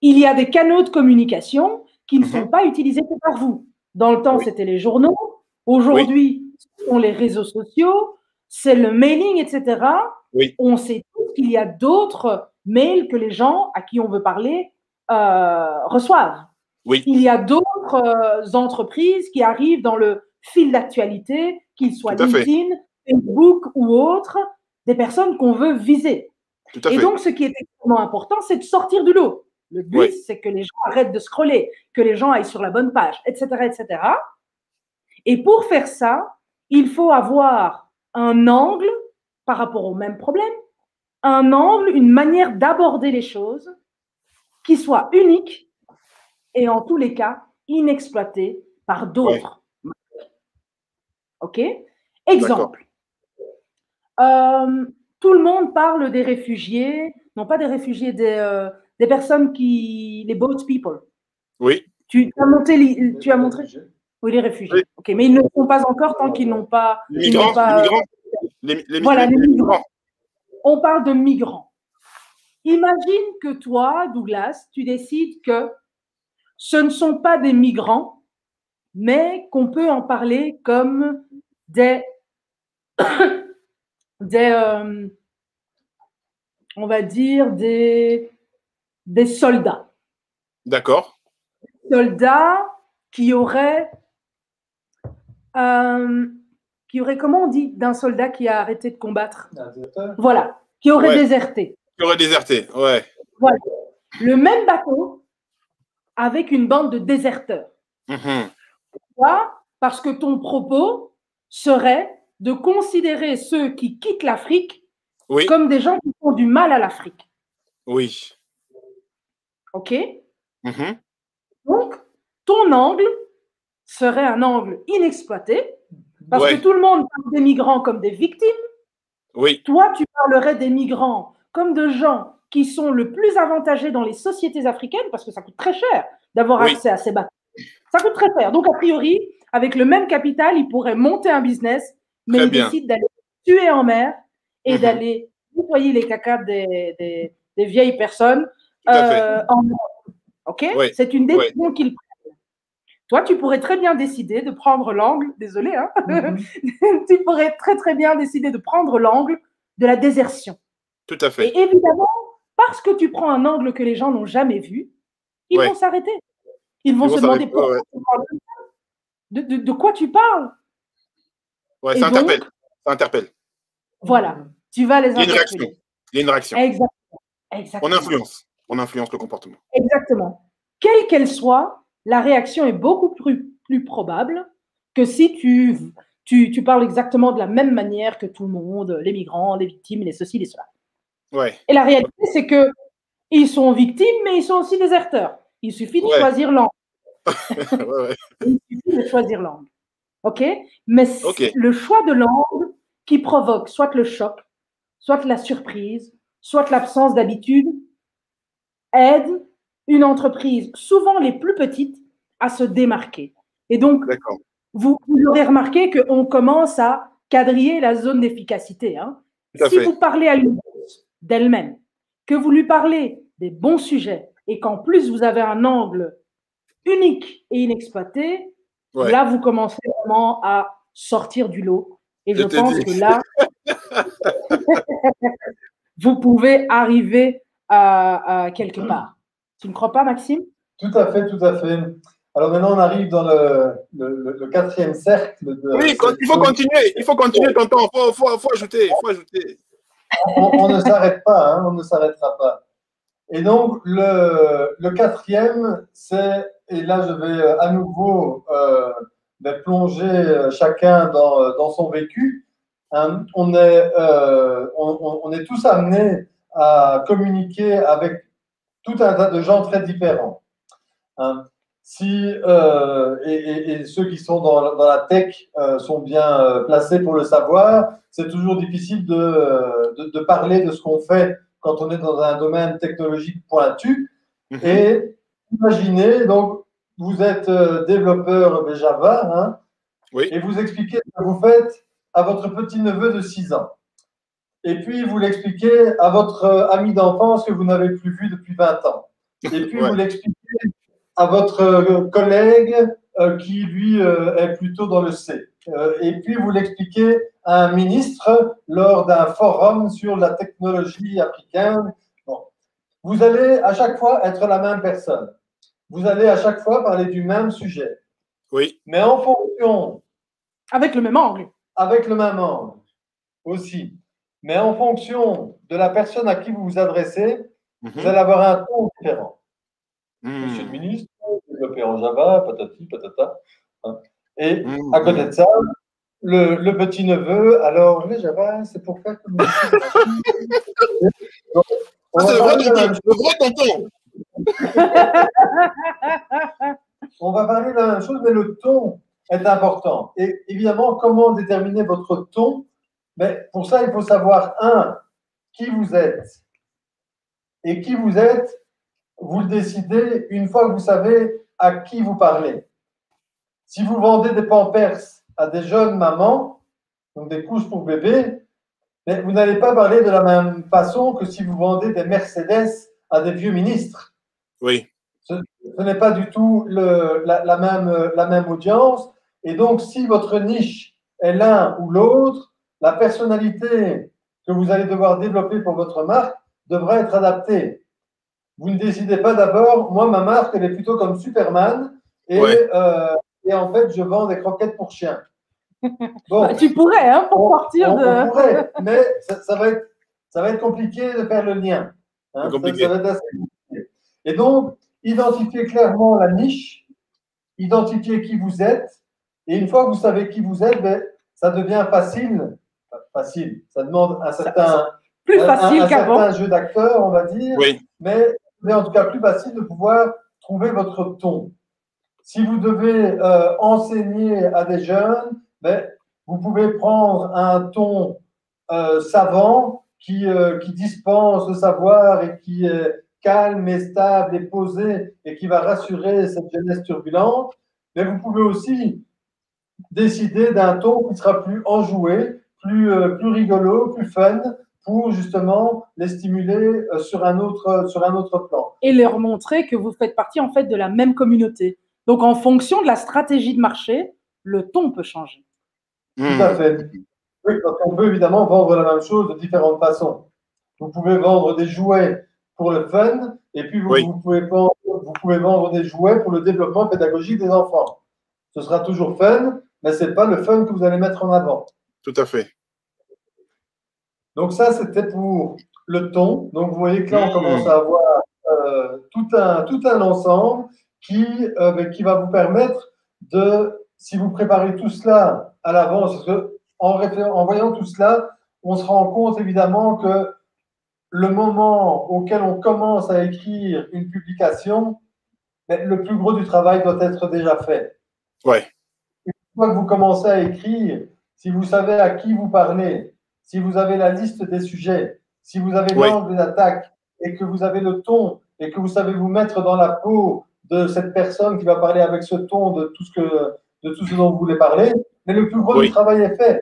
il y a des canaux de communication qui ne sont pas utilisés que par vous. Dans le temps, c'était les journaux. Aujourd'hui, ce sont les réseaux sociaux, c'est le mailing, etc. On sait tous qu'il y a d'autres mails que les gens à qui on veut parler reçoivent. Il y a d'autres entreprises qui arrivent dans le fil d'actualité, qu'ils soient LinkedIn, Facebook ou autres, des personnes qu'on veut viser. Et donc, ce qui est extrêmement important, c'est de sortir du lot. Le but, c'est que les gens arrêtent de scroller, que les gens aillent sur la bonne page, etc., etc. Et pour faire ça, il faut avoir un angle par rapport au même problème, un angle, une manière d'aborder les choses qui soit unique et en tous les cas inexploitée par d'autres. OK? Exemple. Tout le monde parle des réfugiés, non pas des réfugiés, des personnes les boat people. Oui. Tu as montré les réfugiés. Oui. OK, mais ils ne le font pas encore tant qu'ils n'ont pas. Les migrants. Voilà, les migrants. On parle de migrants. Imagine que toi, Douglas, tu décides que ce ne sont pas des migrants, mais qu'on peut en parler comme on va dire des soldats. D'accord. Soldats qui auraient, comment on dit d'un soldat qui a arrêté de combattre? Voilà, qui aurait déserté. Qui aurait déserté, ouais. Voilà. Le même bateau avec une bande de déserteurs. Pourquoi? Parce que ton propos serait de considérer ceux qui quittent l'Afrique comme des gens qui font du mal à l'Afrique. Oui. OK? Donc, ton angle serait un angle inexploité parce que tout le monde parle des migrants comme des victimes. Oui. Toi, tu parlerais des migrants comme de gens qui sont le plus avantagés dans les sociétés africaines, parce que ça coûte très cher d'avoir Oui. accès à ces bateaux. Ça coûte très cher. Donc, a priori, avec le même capital, ils pourraient monter un business, mais Très ils bien. décident d'aller tuer en mer et Mhm. d'aller nettoyer les cacas des vieilles personnes Tout à fait. en Europe. OK? Oui. C'est une décision qu'ils prennent. Toi, tu pourrais très bien décider de prendre l'angle, désolé, hein, tu pourrais très très bien décider de prendre l'angle de la désertion. Tout à fait. Et évidemment, parce que tu prends un angle que les gens n'ont jamais vu, ils Ouais. vont s'arrêter. Ils vont Ils vont se demander s'arrêter, pourquoi ouais. tu parles comme ça. De quoi tu parles? Ouais, Et ça donc, interpelle. Ça interpelle. voilà, tu vas les Il y a une réaction. interpeller. Il y a une réaction. Exactement. On Exactement. influence. On influence le comportement. Exactement. Quelle qu'elle soit, la réaction est beaucoup plus probable que si tu parles exactement de la même manière que tout le monde, les migrants, les victimes, les ceci, les cela. Ouais. Et la réalité, c'est que ils sont victimes, mais ils sont aussi déserteurs. Il suffit de Ouais. choisir l'angle. Ouais, ouais. Il suffit de choisir l'angle. OK? Mais c'est Ok. le choix de l'angle qui provoque soit le choc, soit la surprise, soit l'absence d'habitude, aide une entreprise, souvent les plus petites, à se démarquer. Et donc, D'accord. vous aurez remarqué qu'on commence à quadriller la zone d'efficacité. Hein. Tout à Si fait. vous parlez à une bourse d'elle-même, que vous lui parlez des bons sujets et qu'en plus vous avez un angle unique et inexploité, Ouais. là vous commencez vraiment à sortir du lot. Et je te pense dis. que là, vous pouvez arriver à quelque part. Tu ne crois pas, Maxime? Tout à fait, tout à fait. Alors maintenant, on arrive dans le quatrième cercle. Oui, il faut continuer. Il faut continuer, tonton. Il faut ajouter. Il faut ajouter. On ne s'arrête pas, hein, on ne s'arrêtera pas. Et donc, le quatrième, c'est, et là je vais à nouveau plonger chacun dans son vécu. Hein. On est tous amenés à communiquer avec tout un tas de gens très différents. Hein. Et ceux qui sont dans la tech sont bien placés pour le savoir, c'est toujours difficile de parler de ce qu'on fait quand on est dans un domaine technologique pointu. Mhm. Et imaginez, donc, vous êtes développeur Java, hein, Oui. et vous expliquez ce que vous faites à votre petit-neveu de 6 ans. Et puis, vous l'expliquez à votre ami d'enfance que vous n'avez plus vu depuis 20 ans. Et puis, Ouais. vous l'expliquez à votre collègue qui, lui, est plutôt dans le C. Et puis, vous l'expliquez à un ministre lors d'un forum sur la technologie africaine. Bon. Vous allez à chaque fois être la même personne. Vous allez à chaque fois parler du même sujet. Oui. Mais en fonction, Avec le même angle. avec le même angle aussi, mais en fonction de la personne à qui vous vous adressez, vous allez avoir un ton différent. Monsieur le ministre, développé en Java, patati, patata. Hein. Et à côté de ça, le petit-neveu, alors le Java, c'est pour faire comme C'est le vrai tonton. On va parler de la même chose, mais le ton est important. Et évidemment, comment déterminer votre ton? Mais pour ça, il faut savoir, qui vous êtes. Et qui vous êtes, vous le décidez une fois que vous savez à qui vous parlez. Si vous vendez des Pampers à des jeunes mamans, donc des couches pour bébés, mais vous n'allez pas parler de la même façon que si vous vendez des Mercedes à des vieux ministres. Oui. Ce n'est pas du tout la même audience. Et donc, si votre niche est l'un ou l'autre, la personnalité que vous allez devoir développer pour votre marque devrait être adaptée. Vous ne décidez pas d'abord, moi, ma marque, elle est plutôt comme Superman, et en fait, je vends des croquettes pour chiens. Bon, bah, tu pourrais, hein, pour partir de… On pourrait, mais ça va être compliqué de faire le lien. Hein, ça va être assez compliqué. Et donc, identifiez clairement la niche, identifiez qui vous êtes, et une fois que vous savez qui vous êtes, ben, ça devient facile. Facile, ça demande un certain, plus facile un qu'avant. certain jeu d'acteur, on va dire, mais en tout cas plus facile de pouvoir trouver votre ton. Si vous devez enseigner à des jeunes, ben, vous pouvez prendre un ton savant qui dispense le savoir et qui est calme et stable et posé et qui va rassurer cette jeunesse turbulente. Mais vous pouvez aussi décider d'un ton qui sera plus enjoué, plus rigolo, plus fun, pour justement les stimuler sur un autre plan. Et leur montrer que vous faites partie en fait de la même communauté. Donc en fonction de la stratégie de marché, le ton peut changer. Tout à fait. Oui, parce qu'on peut évidemment vendre la même chose de différentes façons. Vous pouvez vendre des jouets pour le fun, et puis vous pouvez vendre des jouets pour le développement pédagogique des enfants. Ce sera toujours fun, mais ce n'est pas le fun que vous allez mettre en avant. Tout à fait. Donc ça, c'était pour le ton. Donc vous voyez que là, on commence à avoir tout un ensemble qui va vous permettre de, si vous préparez tout cela à l'avance, parce que en voyant tout cela, on se rend compte évidemment que le moment auquel on commence à écrire une publication, le plus gros du travail doit être déjà fait. Ouais. Une fois que vous commencez à écrire, si vous savez à qui vous parlez, si vous avez la liste des sujets, si vous avez l'angle d'attaque et que vous avez le ton et que vous savez vous mettre dans la peau de cette personne qui va parler avec ce ton de tout ce dont vous voulez parler, mais le plus gros du travail est fait.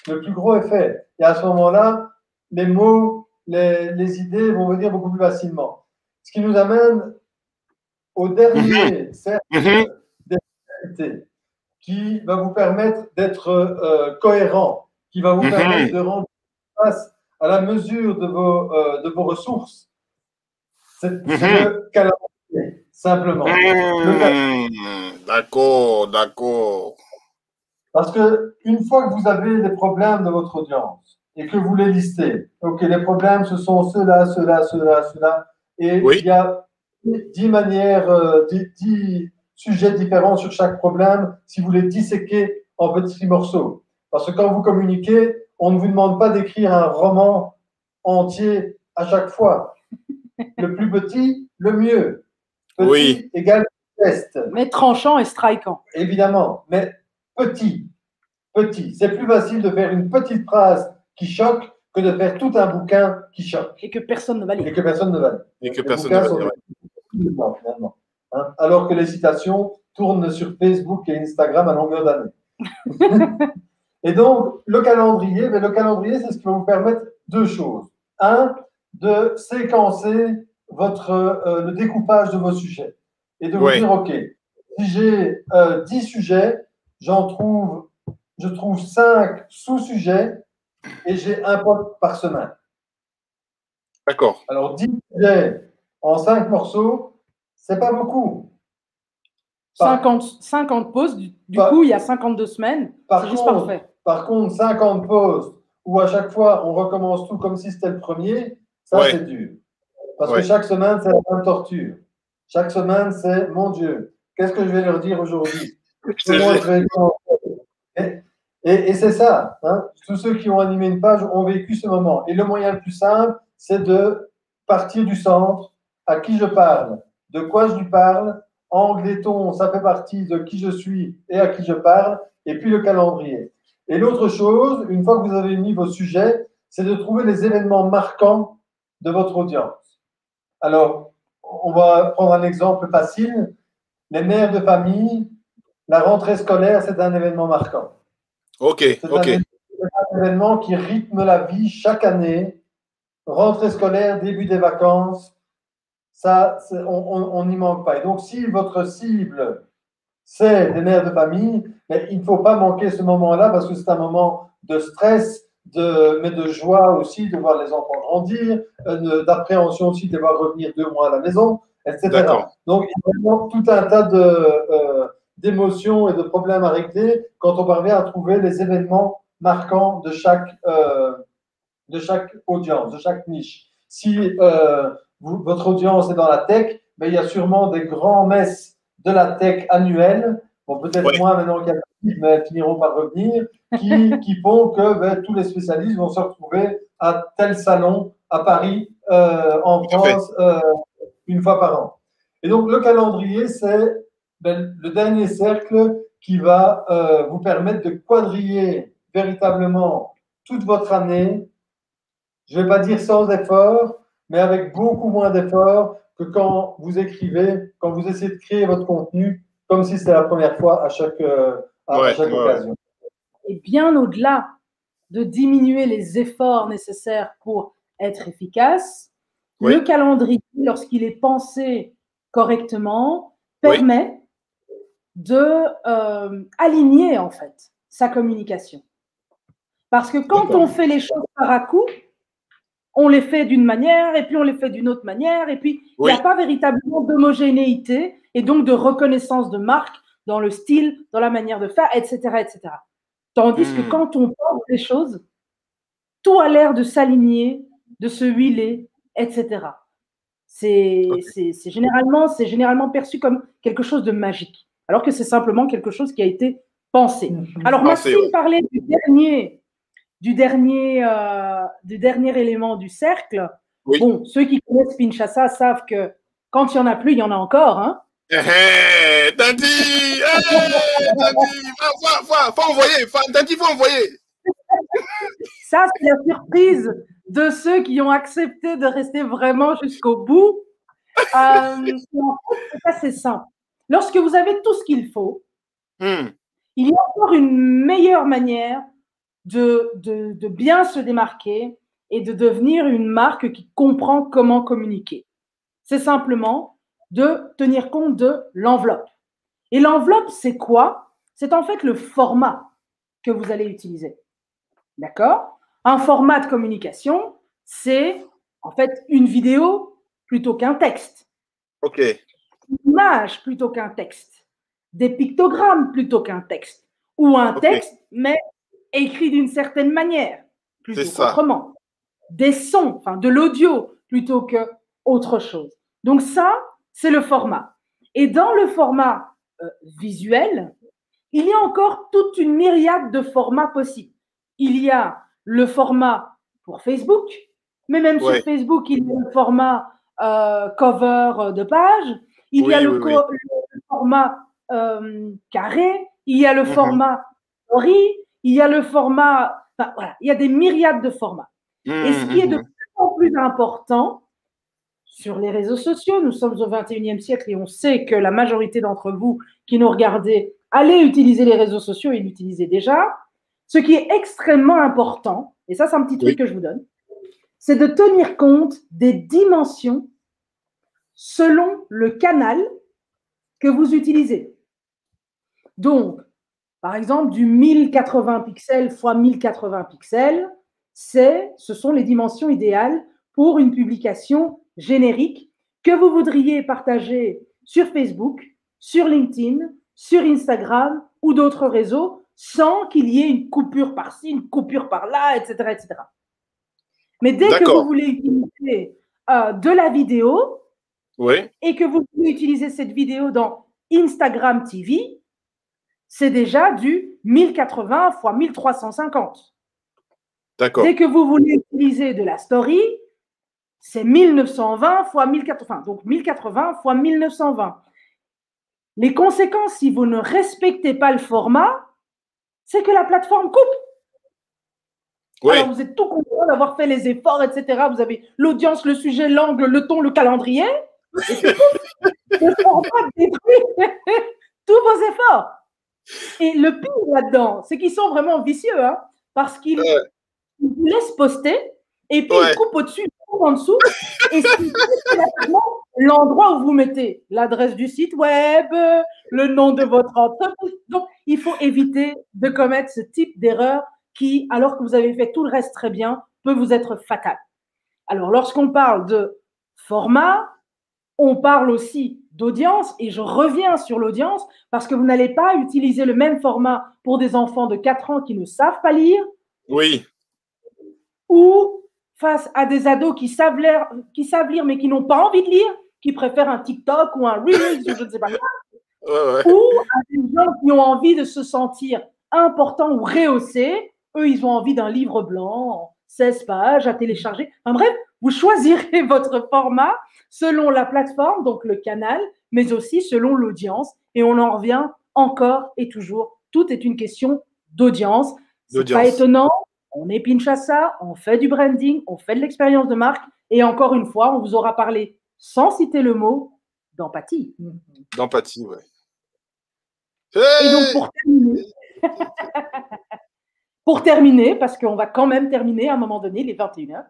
Le plus gros est fait. Et à ce moment-là, les mots, les idées vont venir beaucoup plus facilement. Ce qui nous amène au dernier cercle d'efficacité qui va vous permettre d'être cohérent, qui va vous permettre de rendre face à la mesure de vos ressources. C'est le calendrier, simplement. D'accord. Parce qu'une fois que vous avez les problèmes de votre audience et que vous les listez, ok, les problèmes, ce sont ceux-là, et il y a 10 manières, 10 sujets différents sur chaque problème si vous les disséquez en petits morceaux. Parce que quand vous communiquez, on ne vous demande pas d'écrire un roman entier à chaque fois. Le plus petit, le mieux. Petit égale test. Mais tranchant et striquant. Évidemment, mais petit. C'est plus facile de faire une petite phrase qui choque que de faire tout un bouquin qui choque. Et que personne ne valide. Et que personne ne valide. Finalement. Hein? Alors que les citations tournent sur Facebook et Instagram à longueur d'année. Et donc, le calendrier, c'est ce qui va vous permettre deux choses. Un, de séquencer le découpage de vos sujets. Et de vous dire, OK, si j'ai 10 sujets, je trouve 5 sous-sujets et j'ai un poste par semaine. D'accord. Alors, 10 sujets en 5 morceaux, c'est pas beaucoup. 50 pauses, du coup, il y a 52 semaines. C'est juste parfait. Par contre, 50 pauses où à chaque fois, on recommence tout comme si c'était le premier, ça, c'est dur. Parce que chaque semaine, c'est la même torture. Chaque semaine, c'est, mon Dieu, qu'est-ce que je vais leur dire aujourd'hui? Et c'est ça. Hein? Tous ceux qui ont animé une page ont vécu ce moment. Et le moyen le plus simple, c'est de partir du centre, à qui je parle, de quoi je lui parle, angle et ton, ça fait partie de qui je suis et à qui je parle, et puis le calendrier. Et l'autre chose, une fois que vous avez mis vos sujets, c'est de trouver les événements marquants de votre audience. Alors, on va prendre un exemple facile. Les mères de famille, la rentrée scolaire, c'est un événement marquant. C'est un événement qui rythme la vie chaque année. Rentrée scolaire, début des vacances, ça, on n'y manque pas. Et donc, si votre cible, c'est des mères de famille, mais il ne faut pas manquer ce moment-là parce que c'est un moment de stress, mais de joie aussi de voir les enfants grandir, d'appréhension aussi de les voir revenir 2 mois à la maison, etc. Donc, il y a vraiment tout un tas d'émotions et de problèmes à régler quand on parvient à trouver les événements marquants de chaque audience, de chaque niche. Si votre audience est dans la tech, ben, il y a sûrement des grands messes de la tech annuelles, bon, peut-être moins maintenant qu'il y a mais elles finiront par revenir, qui font que tous les spécialistes vont se retrouver à tel salon à Paris, en France, une fois par an. Et donc, le calendrier, c'est le dernier cercle qui va vous permettre de quadriller véritablement toute votre année je ne vais pas dire sans effort, mais avec beaucoup moins d'effort que quand vous écrivez, quand vous essayez de créer votre contenu, comme si c'était la première fois à chaque occasion. Et bien au-delà de diminuer les efforts nécessaires pour être efficace, le calendrier, lorsqu'il est pensé correctement, permet de aligner en fait sa communication. Parce que quand on fait les choses par à coup, on les fait d'une manière et puis on les fait d'une autre manière et puis il n'y a pas véritablement d'homogénéité et donc de reconnaissance de marque dans le style, dans la manière de faire, etc. etc. Tandis que quand on pense les choses, tout a l'air de s'aligner, de se huiler, etc. C'est généralement perçu comme quelque chose de magique, alors que c'est simplement quelque chose qui a été pensé. Alors Maxime parlait du dernier élément du cercle. Bon, ceux qui connaissent Pinchassa savent que quand il n'y en a plus, il y en a encore. Hein. Dandy, faut envoyer. Dandy, faut envoyer. Ça, c'est la surprise de ceux qui ont accepté de rester vraiment jusqu'au bout. C'est assez simple. Lorsque vous avez tout ce qu'il faut, il y a encore une meilleure manière de bien se démarquer et de devenir une marque qui comprend comment communiquer. C'est simplement de tenir compte de l'enveloppe. Et l'enveloppe, c'est quoi? C'est en fait le format que vous allez utiliser. D'accord? Un format de communication, c'est en fait une vidéo plutôt qu'un texte. OK. Une image plutôt qu'un texte. Des pictogrammes plutôt qu'un texte. Ou un texte, mais écrit d'une certaine manière, plutôt qu'autrement. Des sons, enfin de l'audio, plutôt qu'autre chose. Donc ça, c'est le format. Et dans le format visuel, il y a encore toute une myriade de formats possibles. Il y a le format pour Facebook, mais même sur Facebook, il y a le format cover de page, il y a le format carré, il y a le format story, il y a le format, enfin, voilà, il y a des myriades de formats. Et ce qui est de plus en plus important sur les réseaux sociaux, nous sommes au 21e siècle et on sait que la majorité d'entre vous qui nous regardez allez utiliser les réseaux sociaux et l'utilisez déjà. Ce qui est extrêmement important, et ça c'est un petit truc que je vous donne, c'est de tenir compte des dimensions selon le canal que vous utilisez. Donc, par exemple, du 1080 pixels x 1080 pixels, ce sont les dimensions idéales pour une publication générique que vous voudriez partager sur Facebook, sur LinkedIn, sur Instagram ou d'autres réseaux sans qu'il y ait une coupure par-ci, une coupure par-là, etc., etc. Mais dès que vous voulez utiliser de la vidéo et que vous voulez utiliser cette vidéo dans Instagram TV, c'est déjà du 1080 x 1350. D'accord. Dès que vous voulez utiliser de la story, c'est 1920 x 1080. Donc 1080 x 1920. Les conséquences, si vous ne respectez pas le format, c'est que la plateforme coupe. Alors, vous êtes tout content d'avoir fait les efforts, etc. Vous avez l'audience, le sujet, l'angle, le ton, le calendrier. Et puis, le format détruit tous vos efforts. Et le pire là-dedans, c'est qu'ils sont vraiment vicieux, hein, parce qu'ils vous laissent poster et puis ils coupent au-dessus, ils coupent en dessous. Et c'est l'endroit où vous mettez l'adresse du site web, le nom de votre entreprise. Donc, il faut éviter de commettre ce type d'erreur qui, alors que vous avez fait tout le reste très bien, peut vous être fatal. Alors, lorsqu'on parle de format, on parle aussi d'audience, et je reviens sur l'audience parce que vous n'allez pas utiliser le même format pour des enfants de 4 ans qui ne savent pas lire. Oui. Ou face à des ados qui savent lire mais qui n'ont pas envie de lire, qui préfèrent un TikTok ou un Reels ou je ne sais pas quoi. Ou à des gens qui ont envie de se sentir importants ou rehaussés. Eux, ils ont envie d'un livre blanc, 16 pages à télécharger. Enfin bref, vous choisirez votre format selon la plateforme, donc le canal, mais aussi selon l'audience. Et on en revient encore et toujours. Tout est une question d'audience. C'est pas étonnant. On est Pinchassa, on fait du branding, on fait de l'expérience de marque. Et encore une fois, on vous aura parlé, sans citer le mot, d'empathie. D'empathie, ouais. Et donc, pour terminer, parce qu'on va quand même terminer à un moment donné, les 21h,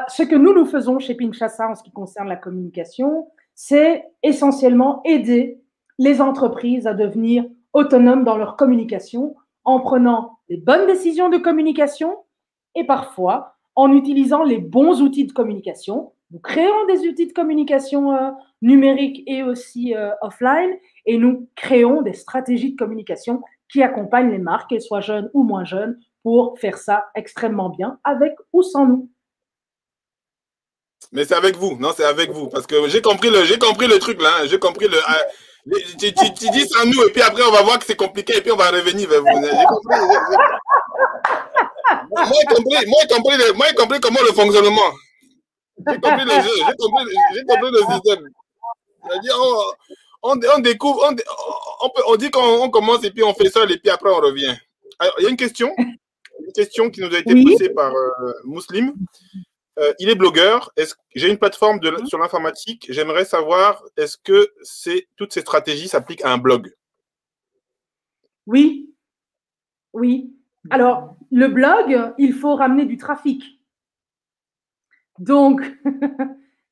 ce que nous faisons chez Pinchassa en ce qui concerne la communication, c'est essentiellement aider les entreprises à devenir autonomes dans leur communication en prenant les bonnes décisions de communication et parfois en utilisant les bons outils de communication. Nous créons des outils de communication numériques et aussi offline et nous créons des stratégies de communication qui accompagnent les marques, qu'elles soient jeunes ou moins jeunes, pour faire ça extrêmement bien, avec ou sans nous. Mais c'est avec vous, non, c'est avec vous, parce que j'ai compris le truc là, j'ai compris le. Tu dis sans nous et puis après on va voir que c'est compliqué et puis on va revenir vers vous. J'ai compris. Moi, j'ai compris comment le fonctionnement. J'ai compris le jeu, j'ai compris le système. C'est-à-dire, on découvre, on dit qu'on commence et puis on fait ça et puis après on revient. Alors, il y a une question qui nous a été posée par Mouslim. Il est blogueur. J'ai une plateforme sur l'informatique. J'aimerais savoir, est-ce que toutes ces stratégies s'appliquent à un blog? Oui. Oui. Alors, le blog, il faut ramener du trafic. Donc,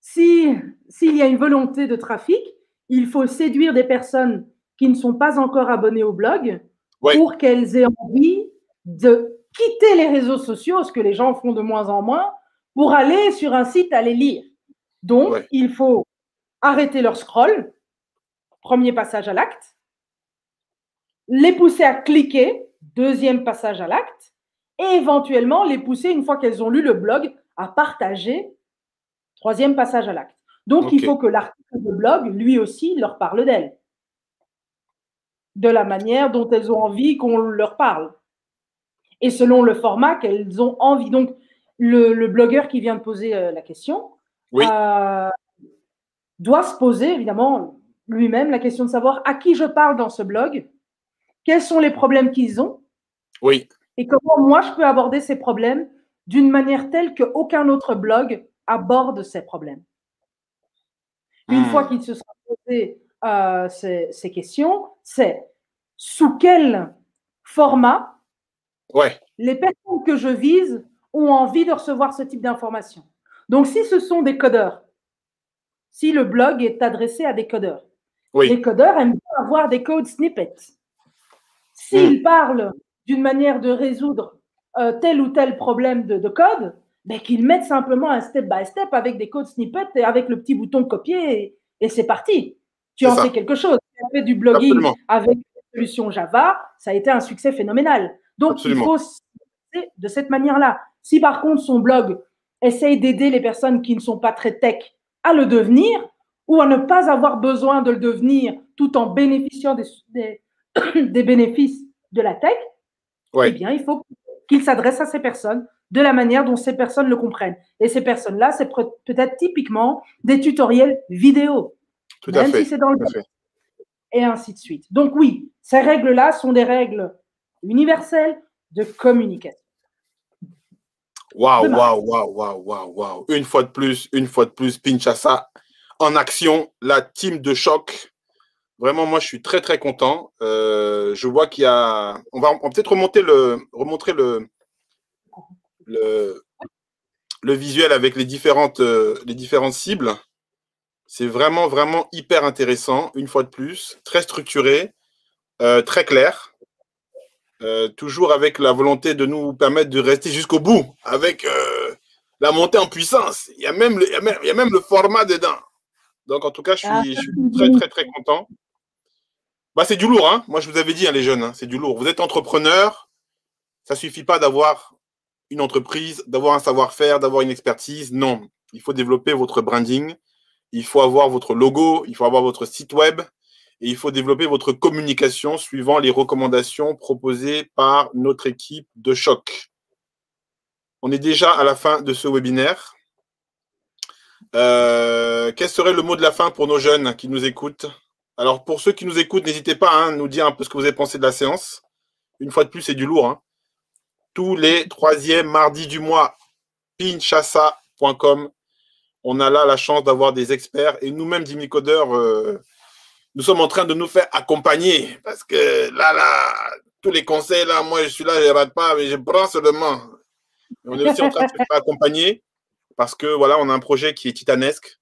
s'il y a une volonté de trafic, il faut séduire des personnes qui ne sont pas encore abonnées au blog pour qu'elles aient envie de quitter les réseaux sociaux, ce que les gens font de moins en moins, pour aller sur un site, aller lire. Donc, il faut arrêter leur scroll, premier passage à l'acte, les pousser à cliquer, deuxième passage à l'acte, et éventuellement les pousser, une fois qu'elles ont lu le blog, à partager, troisième passage à l'acte. Donc, il faut que l'article de blog, lui aussi, leur parle d'elles, de la manière dont elles ont envie qu'on leur parle, et selon le format qu'elles ont envie. Donc, le blogueur qui vient de poser la question doit se poser, évidemment, lui-même la question de savoir à qui je parle dans ce blog, quels sont les problèmes qu'ils ont, et comment moi je peux aborder ces problèmes d'une manière telle qu'aucun autre blog aborde ces problèmes. Une fois qu'ils se sont posés ces questions, c'est sous quel format les personnes que je vise ont envie de recevoir ce type d'informations. Donc, si ce sont des codeurs, si le blog est adressé à des codeurs, les codeurs aiment bien avoir des code snippets. S'ils parlent d'une manière de résoudre tel ou tel problème de code, ben, qu'ils mettent simplement un step by step avec des codes snippets et avec le petit bouton copier et c'est parti. Tu en sais quelque chose. Tu as fait du blogging avec une solution Java, ça a été un succès phénoménal. Donc, il faut de cette manière-là. Si par contre son blog essaye d'aider les personnes qui ne sont pas très tech à le devenir ou à ne pas avoir besoin de le devenir tout en bénéficiant des bénéfices de la tech, eh bien, il faut qu'il s'adresse à ces personnes de la manière dont ces personnes le comprennent. Et ces personnes-là, c'est peut-être typiquement des tutoriels vidéo, même si c'est dans le blog, et ainsi de suite. Donc oui, ces règles-là sont des règles universelles de communication. Waouh. Une fois de plus, Pinchassa en action, la team de choc. Vraiment, moi, je suis très, très content. Je vois qu'il y a… On va peut-être remontrer le visuel avec les différentes cibles. C'est vraiment, vraiment hyper intéressant, une fois de plus. Très structuré, très clair. Toujours avec la volonté de nous permettre de rester jusqu'au bout, avec la montée en puissance. Il y a même le format dedans. Donc, en tout cas, je suis très, très, très content. Bah, c'est du lourd, hein. Moi, je vous avais dit, hein, les jeunes, hein, c'est du lourd. Vous êtes entrepreneur, ça ne suffit pas d'avoir une entreprise, d'avoir un savoir-faire, d'avoir une expertise. Non, il faut développer votre branding, il faut avoir votre logo, il faut avoir votre site web et il faut développer votre communication suivant les recommandations proposées par notre équipe de choc. On est déjà à la fin de ce webinaire. Quel serait le mot de la fin pour nos jeunes qui nous écoutent? Alors, pour ceux qui nous écoutent, n'hésitez pas à nous dire un peu ce que vous avez pensé de la séance. Une fois de plus, c'est du lourd. Hein. tous les troisièmes mardis du mois. Pinchasa.com. On a là la chance d'avoir des experts et nous-mêmes, 10 000 codeurs, nous sommes en train de nous faire accompagner parce que là, tous les conseils, là, moi, je suis là, je ne rate pas, mais je prends seulement. On est aussi en train de se faire accompagner parce que, voilà, on a un projet qui est titanesque,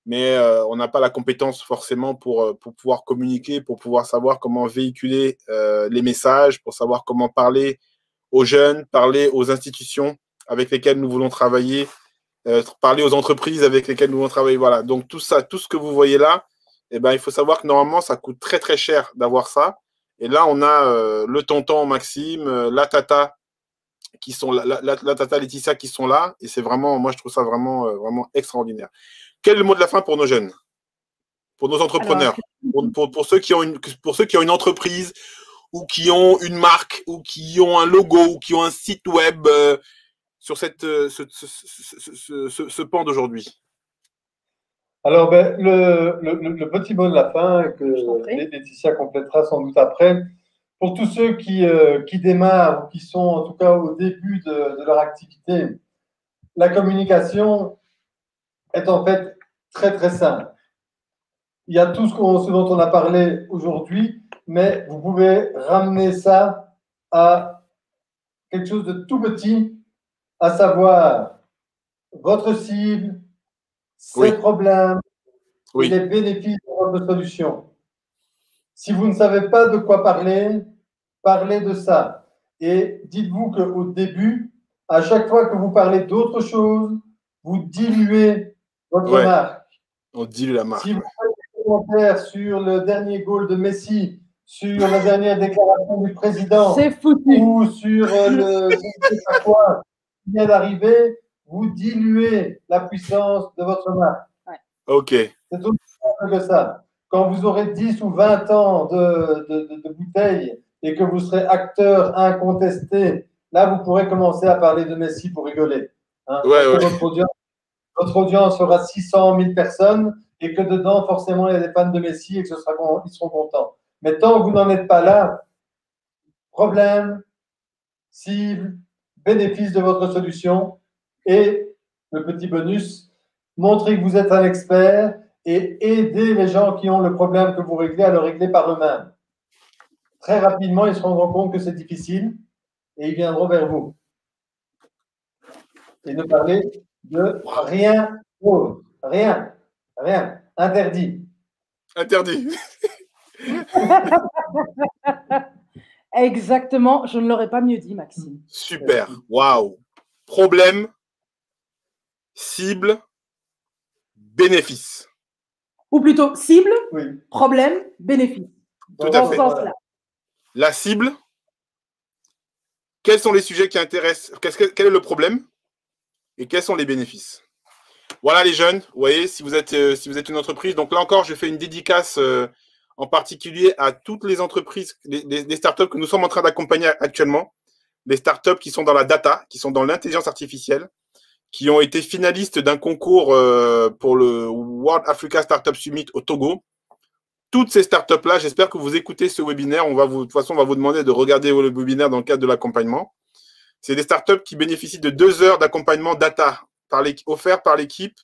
mais on n'a pas la compétence forcément pour pouvoir communiquer, pour pouvoir savoir comment véhiculer les messages, pour savoir comment parler aux jeunes, parler aux institutions avec lesquelles nous voulons travailler, parler aux entreprises avec lesquelles nous voulons travailler. Voilà. Donc, tout ça, tout ce que vous voyez là, eh ben, il faut savoir que normalement, ça coûte très, très cher d'avoir ça. Et là, on a le tonton Maxime, la tata qui sont la tata Laetitia qui sont là. Et c'est vraiment, moi, je trouve ça vraiment, vraiment extraordinaire. Quel est le mot de la fin pour nos jeunes, pour nos entrepreneurs, pour ceux qui ont une entreprise ou qui ont une marque ou qui ont un logo ou qui ont un site web sur ce pan d'aujourd'hui? Alors, ben, le petit mot de la fin que Laetitia complétera sans doute après. Pour tous ceux qui démarrent ou qui sont en tout cas au début de leur activité, la communication est en fait très très simple. Il y a tout ce dont on a parlé aujourd'hui, mais vous pouvez ramener ça à quelque chose de tout petit, à savoir votre cible, ses problèmes et les bénéfices de votre solution. Si vous ne savez pas de quoi parler, parlez de ça. Et dites-vous qu'au début, à chaque fois que vous parlez d'autre chose, vous diluez votre marque. On dilue la marque. Si vous faites des commentaires sur le dernier goal de Messi, sur la dernière déclaration du président, ou sur le je ne sais pas quoi qui vient d'arriver, vous diluez la puissance de votre marque. Ok. C'est aussi simple que ça. Quand vous aurez 10 ou 20 ans de bouteilles et que vous serez acteur incontesté, là, vous pourrez commencer à parler de Messi pour rigoler. Hein, votre audience fera 600 000 personnes et que dedans, forcément, il y a des fans de Messi et que ils seront contents. Mais tant que vous n'en êtes pas là, problème, cible, bénéfice de votre solution et le petit bonus, montrez que vous êtes un expert et aider les gens qui ont le problème que vous réglez à le régler par eux-mêmes. Très rapidement, ils se rendront compte que c'est difficile et ils viendront vers vous. Et ne parlez de rien d'autre. Rien. Rien. Interdit. Interdit. Exactement. Je ne l'aurais pas mieux dit, Maxime. Super. Waouh. Problème, cible, bénéfice. Ou plutôt cible, problème, bénéfice. Tout à fait. La cible, quels sont les sujets qui intéressent, quel est le problème et quels sont les bénéfices? Voilà les jeunes, vous voyez, si vous êtes une entreprise, donc là encore, je fais une dédicace en particulier à toutes les entreprises, les startups que nous sommes en train d'accompagner actuellement, les startups qui sont dans la data, qui sont dans l'intelligence artificielle, qui ont été finalistes d'un concours pour le World Africa Startup Summit au Togo. Toutes ces startups-là, j'espère que vous écoutez ce webinaire. De toute façon, on va vous demander de regarder le webinaire dans le cadre de l'accompagnement. C'est des startups qui bénéficient de 2 heures d'accompagnement data offert par l'équipe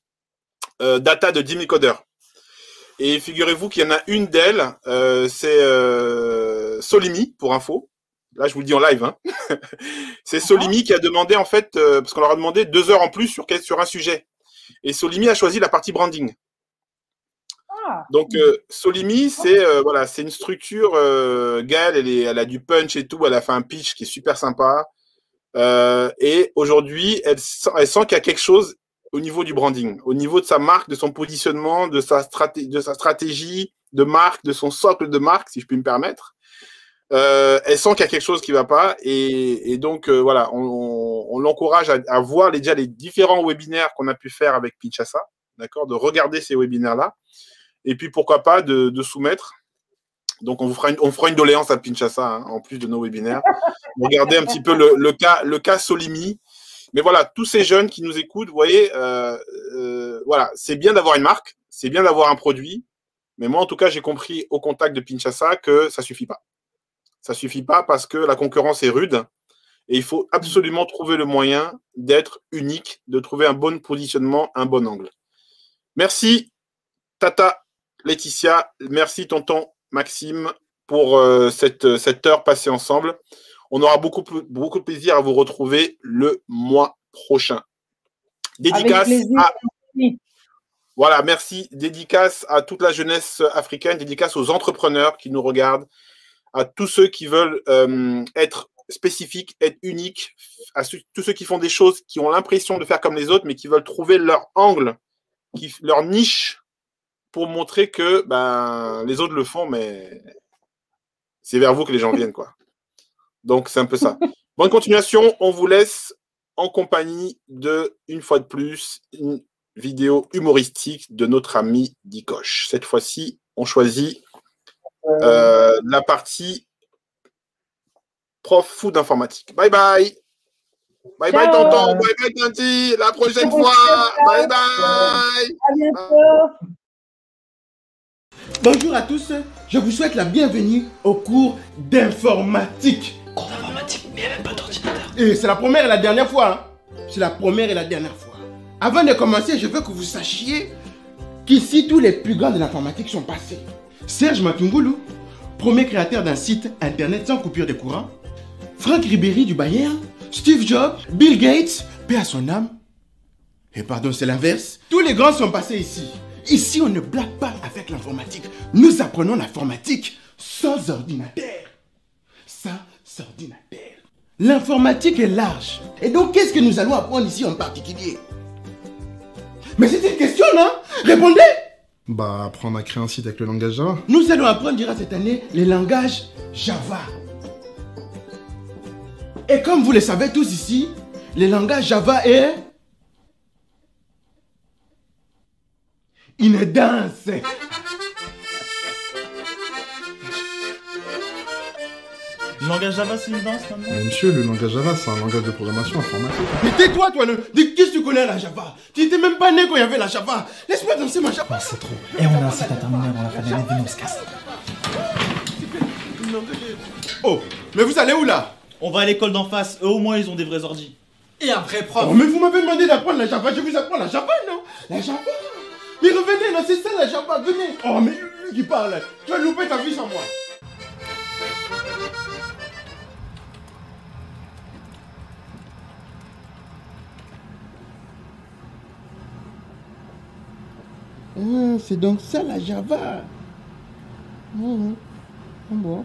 data de 10 000 codeurs. Et figurez-vous qu'il y en a une d'elles, c'est Solimi, pour info. Là, je vous le dis en live. Hein. C'est Solimi qui a demandé, en fait, parce qu'on leur a demandé 2 heures en plus sur un sujet. Et Solimi a choisi la partie branding. Donc, Solimi, c'est une structure. Gaëlle, elle a du punch et tout. Elle a fait un pitch qui est super sympa. Et aujourd'hui, elle sent qu'il y a quelque chose au niveau du branding, au niveau de sa marque, de son positionnement, de sa stratégie de marque, de son socle de marque, si je puis me permettre. Elle sent qu'il y a quelque chose qui ne va pas. Et donc, voilà, on l'encourage à voir déjà les différents webinaires qu'on a pu faire avec Pinchasa, d'accord, de regarder ces webinaires-là. Et puis, pourquoi pas de soumettre. Donc, on fera une doléance à Pinchasa, hein, en plus de nos webinaires. Regardez un petit peu le cas Solimi. Mais voilà, tous ces jeunes qui nous écoutent, vous voyez, voilà, c'est bien d'avoir une marque, c'est bien d'avoir un produit. Mais moi, en tout cas, j'ai compris au contact de Pinchasa que ça ne suffit pas. Ça ne suffit pas parce que la concurrence est rude Et il faut absolument trouver le moyen d'être unique, de trouver un bon positionnement, un bon angle. Merci, Tata Laetitia. Merci, tonton Maxime, pour cette heure passée ensemble. On aura beaucoup de plaisir à vous retrouver le mois prochain. Dédicace à... Voilà, merci. Dédicace à toute la jeunesse africaine, dédicace aux entrepreneurs qui nous regardent, à tous ceux qui veulent être spécifiques, être uniques, à tous ceux qui font des choses, qui ont l'impression de faire comme les autres, mais qui veulent trouver leur angle, leur niche, pour montrer que les autres le font, mais c'est vers vous que les gens viennent, quoi. Donc, c'est un peu ça. Bonne continuation. On vous laisse en compagnie de, une fois de plus, une vidéo humoristique de notre ami Dikosh. Cette fois-ci, on choisit la partie prof fou d'informatique. Bye bye. Bye bye tonton. Bye bye Tanti. La prochaine fois. Bye bye. À bientôt. Bonjour à tous. Je vous souhaite la bienvenue au cours d'informatique. Cours d'informatique, mais il n'y a même pas d'ordinateur. Et c'est la première et la dernière fois. Hein. C'est la première et la dernière fois. Avant de commencer, je veux que vous sachiez qu'ici, tous les plus grands de l'informatique sont passés. Serge Matungoulou, premier créateur d'un site internet sans coupure de courant. Franck Ribéry du Bayern. Steve Jobs. Bill Gates. Paix à son âme. Et pardon, c'est l'inverse. Tous les grands sont passés ici. Ici, on ne blague pas avec l'informatique. Nous apprenons l'informatique sans ordinateur. Sans ordinateur. L'informatique est large. Et donc, qu'est-ce que nous allons apprendre ici en particulier? Mais c'est une question, non? Répondez! Bah, apprendre à créer un site avec le langage Java. Nous allons apprendre durant cette année les langages Java. Et comme vous le savez tous ici, le langage Java est une danse. Le langage Java, c'est une danse maintenant? Mais monsieur, le langage Java, c'est un langage de programmation informatique. Mais tais-toi, toi, qu'est-ce que tu connais la Java? Tu n'étais même pas né quand il y avait la Java. Laisse-moi danser ma Java. Oh, c'est trop. Et on a un site à terminer avant la fin de l'année, venez, on se casse. Oh, mais vous allez où là? On va à l'école d'en face, eux au moins ils ont des vrais ordis. Et un vrai prof. Oh, mais vous m'avez demandé d'apprendre la Java, je vous apprends la Java, non? La Java. Mais revenez, là, c'est ça la Java, venez. Oh, mais lui qui parle, tu vas louper ta vie sans moi. Ah, c'est donc ça la Java. Bon.